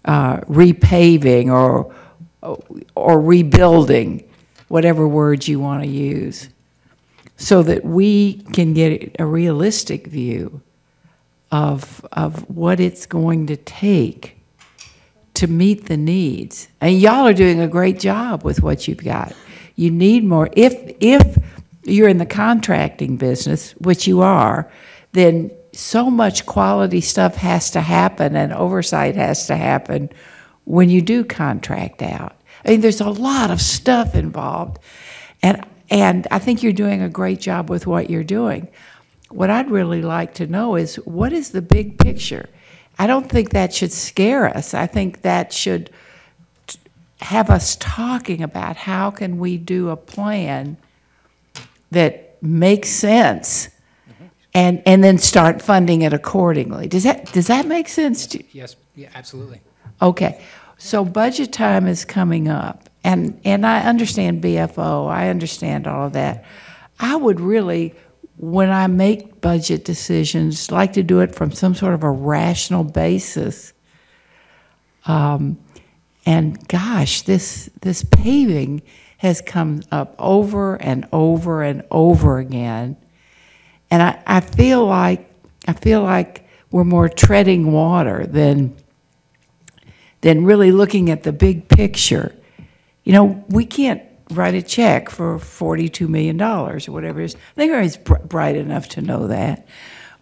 repaving or rebuilding, whatever words you want to use, so that we can get a realistic view of what it's going to take to meet the needs. And y'all are doing a great job with what you've got. You need more. If you're in the contracting business, which you are, then so much quality stuff has to happen and oversight has to happen when you do contract out. I mean, there's a lot of stuff involved. And I think you're doing a great job with what you're doing. What I'd really like to know is, what is the big picture? I don't think that should scare us. I think that should have us talking about how can we do a plan that makes sense and then start funding it accordingly. Does that make sense to you? Yes, yeah, absolutely. Okay, so budget time is coming up, and I understand BFO, I understand all of that. I would really, when I make budget decisions, like to do it from some sort of a rational basis. And gosh, this paving has come up over and over and over again. And I feel like we're more treading water than really looking at the big picture. You know, we can't write a check for $42 million or whatever it is. I think everybody's bright enough to know that.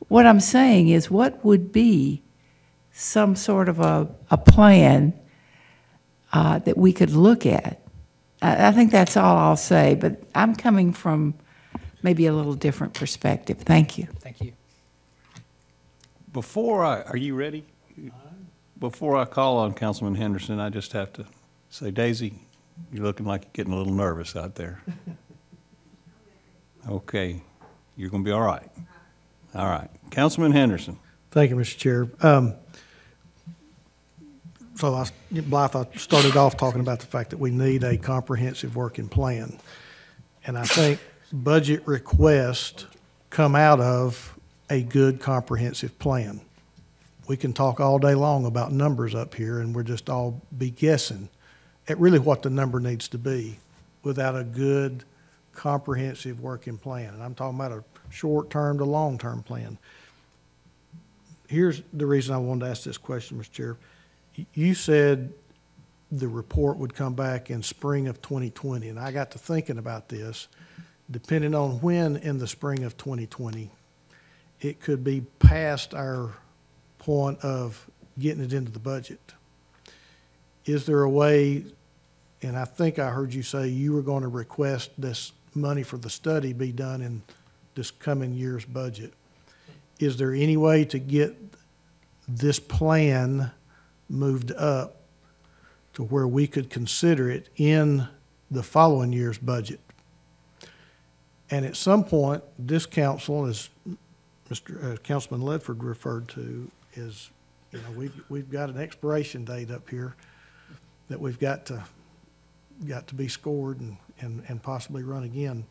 What I'm saying is, what would be some sort of a plan that we could look at? I think that's all I'll say, but I'm coming from maybe a little different perspective. Thank you. Thank you. Are you ready? Before I call on Councilman Henderson, I just have to say, Daisy, you're looking like you're getting a little nervous out there. Okay, you're going to be all right. All right. Councilman Henderson. Thank you, Mr. Chair. So Blythe, I started off talking about the fact that we need a comprehensive working plan. And I think budget requests come out of a good comprehensive plan. We can talk all day long about numbers up here, and we're just all be guessing at really what the number needs to be without a good comprehensive working plan. And I'm talking about a short-term to long-term plan. Here's the reason I wanted to ask this question, Mr. Chair. You said the report would come back in spring of 2020, and I got to thinking about this. Depending on when in the spring of 2020, it could be past our point of getting it into the budget. Is there a way, and I think I heard you say you were going to request this money for the study be done in this coming year's budget. Is there any way to get this plan moved up to where we could consider it in the following year's budget? And at some point, this council, as Councilman Ledford referred to, is, you know, we've got an expiration date up here that we've got to be scored and possibly run again.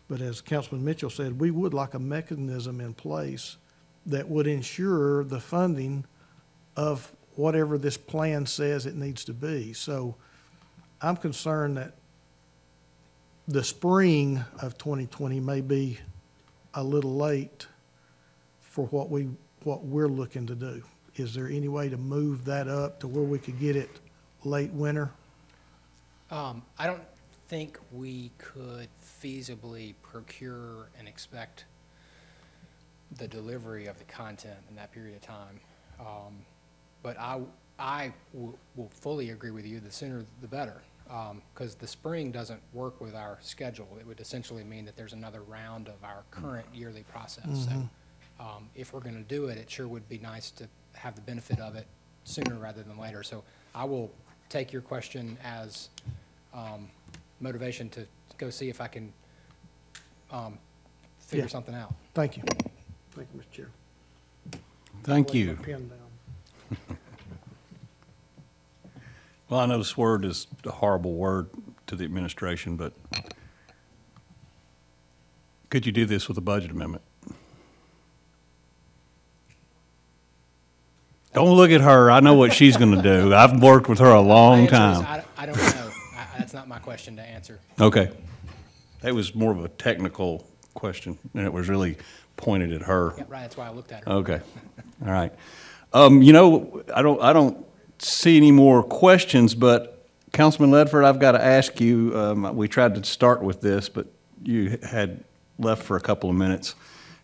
But as Councilman Mitchell said, we would like a mechanism in place that would ensure the funding of whatever this plan says it needs to be. So I'm concerned that the spring of 2020 may be a little late for what we're looking to do. Is there any way to move that up to where we could get it late winter? I don't think we could feasibly procure and expect the delivery of the content in that period of time. But I will fully agree with you, the sooner the better, because the spring doesn't work with our schedule. It would essentially mean that there's another round of our current yearly process. Mm-hmm. So if we're going to do it, it sure would be nice to have the benefit of it sooner rather than later. So I will take your question as motivation to go see if I can figure something out. Thank you. Thank you, Mr. Chair. Thank I'll lay you. my pen down. Well, I know this word is a horrible word to the administration, but could you do this with a budget amendment? Don't look at her. I know what she's going to do. I've worked with her a long time. I don't know. That's not my question to answer. Okay. That was more of a technical question, and it was really pointed at her. Yeah, right. That's why I looked at her. Okay. All right. You know, I don't see any more questions, but Councilman Ledford, I've got to ask you, we tried to start with this, but you had left for a couple of minutes.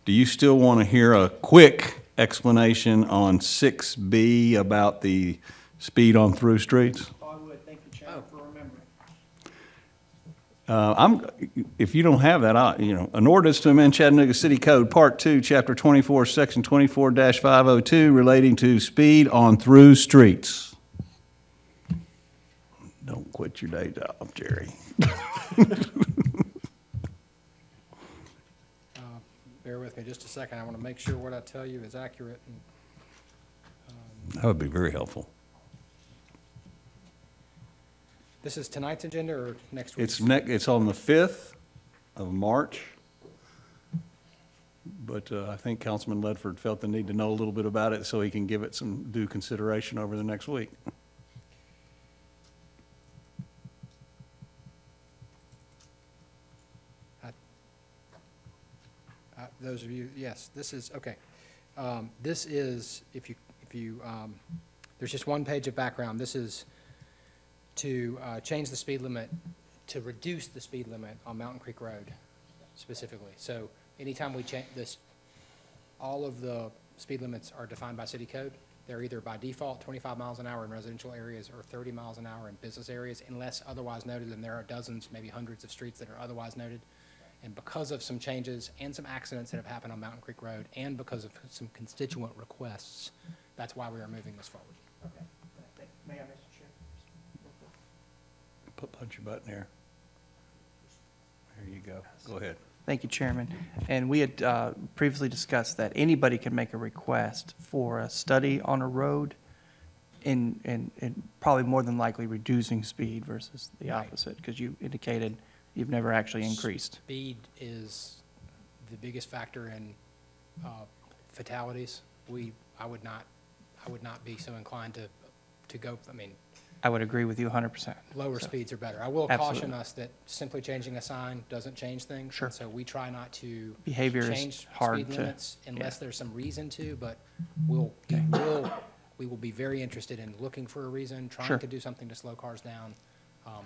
Do you still want to hear a quick explanation on 6B about the speed on through streets? Oh, I would. Thank you, Chairman, for remembering. If you don't have that, an ordinance to amend Chattanooga City Code, Part 2, Chapter 24, Section 24-502, relating to speed on through streets. Don't quit your day job, Jerry. Bear with me just a second. I want to make sure what I tell you is accurate. That would be very helpful. This is tonight's agenda or next week? It's on the 5th of March, but I think Councilman Ledford felt the need to know a little bit about it so he can give it some due consideration over the next week. Those of you, yes, this is, okay. This is, if you, there's just one page of background. This is to change the speed limit, to reduce the speed limit on Mountain Creek Road specifically. So anytime we change this, all of the speed limits are defined by city code. They're either by default 25 miles an hour in residential areas or 30 miles an hour in business areas, unless otherwise noted, and there are dozens, maybe hundreds of streets that are otherwise noted. And because of some changes and some accidents that have happened on Mountain Creek Road, and because of some constituent requests, that's why we are moving this forward. Okay. May I, Mr. Chair? Punch your button here. There you go. Go ahead. Thank you, Chairman. And we had previously discussed that anybody can make a request for a study on a road and probably more than likely reducing speed versus the opposite, because you indicated you've never actually increased. Speed is the biggest factor in fatalities. I would not be so inclined to go, I mean. I would agree with you 100%. Lower speeds are better. I will caution us that simply changing a sign doesn't change things. Sure. And so we try not to Behavior is change hard speed to- limits unless yeah. there's some reason to, but we will be very interested in looking for a reason, trying Sure. to do something to slow cars down.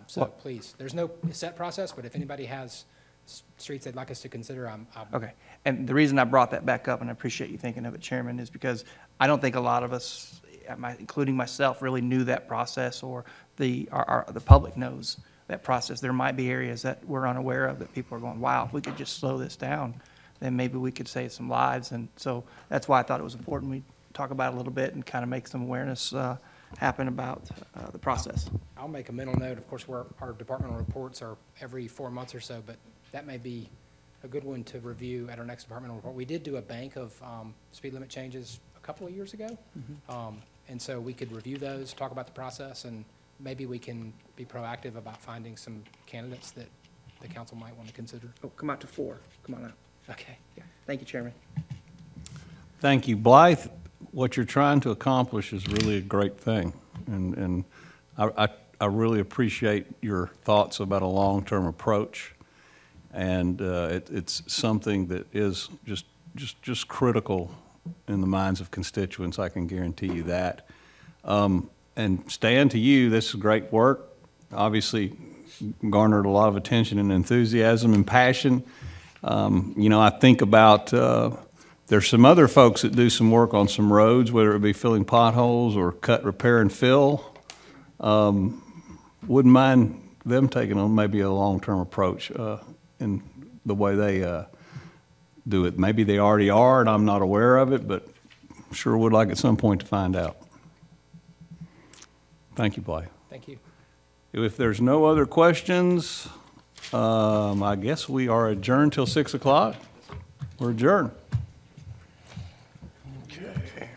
So Well- please, there's no set process, but if anybody has streets they'd like us to consider, I'm Okay. And the reason I brought that back up, and I appreciate you thinking of it, Chairman, is because I don't think a lot of us, including myself, really knew that process, or the public knows that process. There might be areas that we're unaware of that people are going, wow, if we could just slow this down, then maybe we could save some lives. And so that's why I thought it was important we talk about it a little bit and kind of make some awareness happen about the process. I'll make a mental note. Of course, our departmental reports are every 4 months or so, but that may be a good one to review at our next departmental report. We did do a bank of speed limit changes a couple of years ago. And so we could review those, talk about the process, and maybe we can be proactive about finding some candidates that the council might want to consider. Oh, come out to 4. Come on out. Okay. Yeah. Thank you, Chairman. Thank you. Blythe, what you're trying to accomplish is really a great thing. And I really appreciate your thoughts about a long-term approach. And it's something that is just critical in the minds of constituents, I can guarantee you that. And Stan, to you, this is great work. Obviously garnered a lot of attention and enthusiasm and passion. I think about there's some other folks that do some work on some roads, whether it be filling potholes or cut, repair, and fill. Wouldn't mind them taking on maybe a long-term approach in the way they do it. Maybe they already are, and I'm not aware of it, but sure would like at some point to find out. Thank you, Blythe. Thank you. If there's no other questions, I guess we are adjourned till 6 o'clock. We're adjourned. Okay.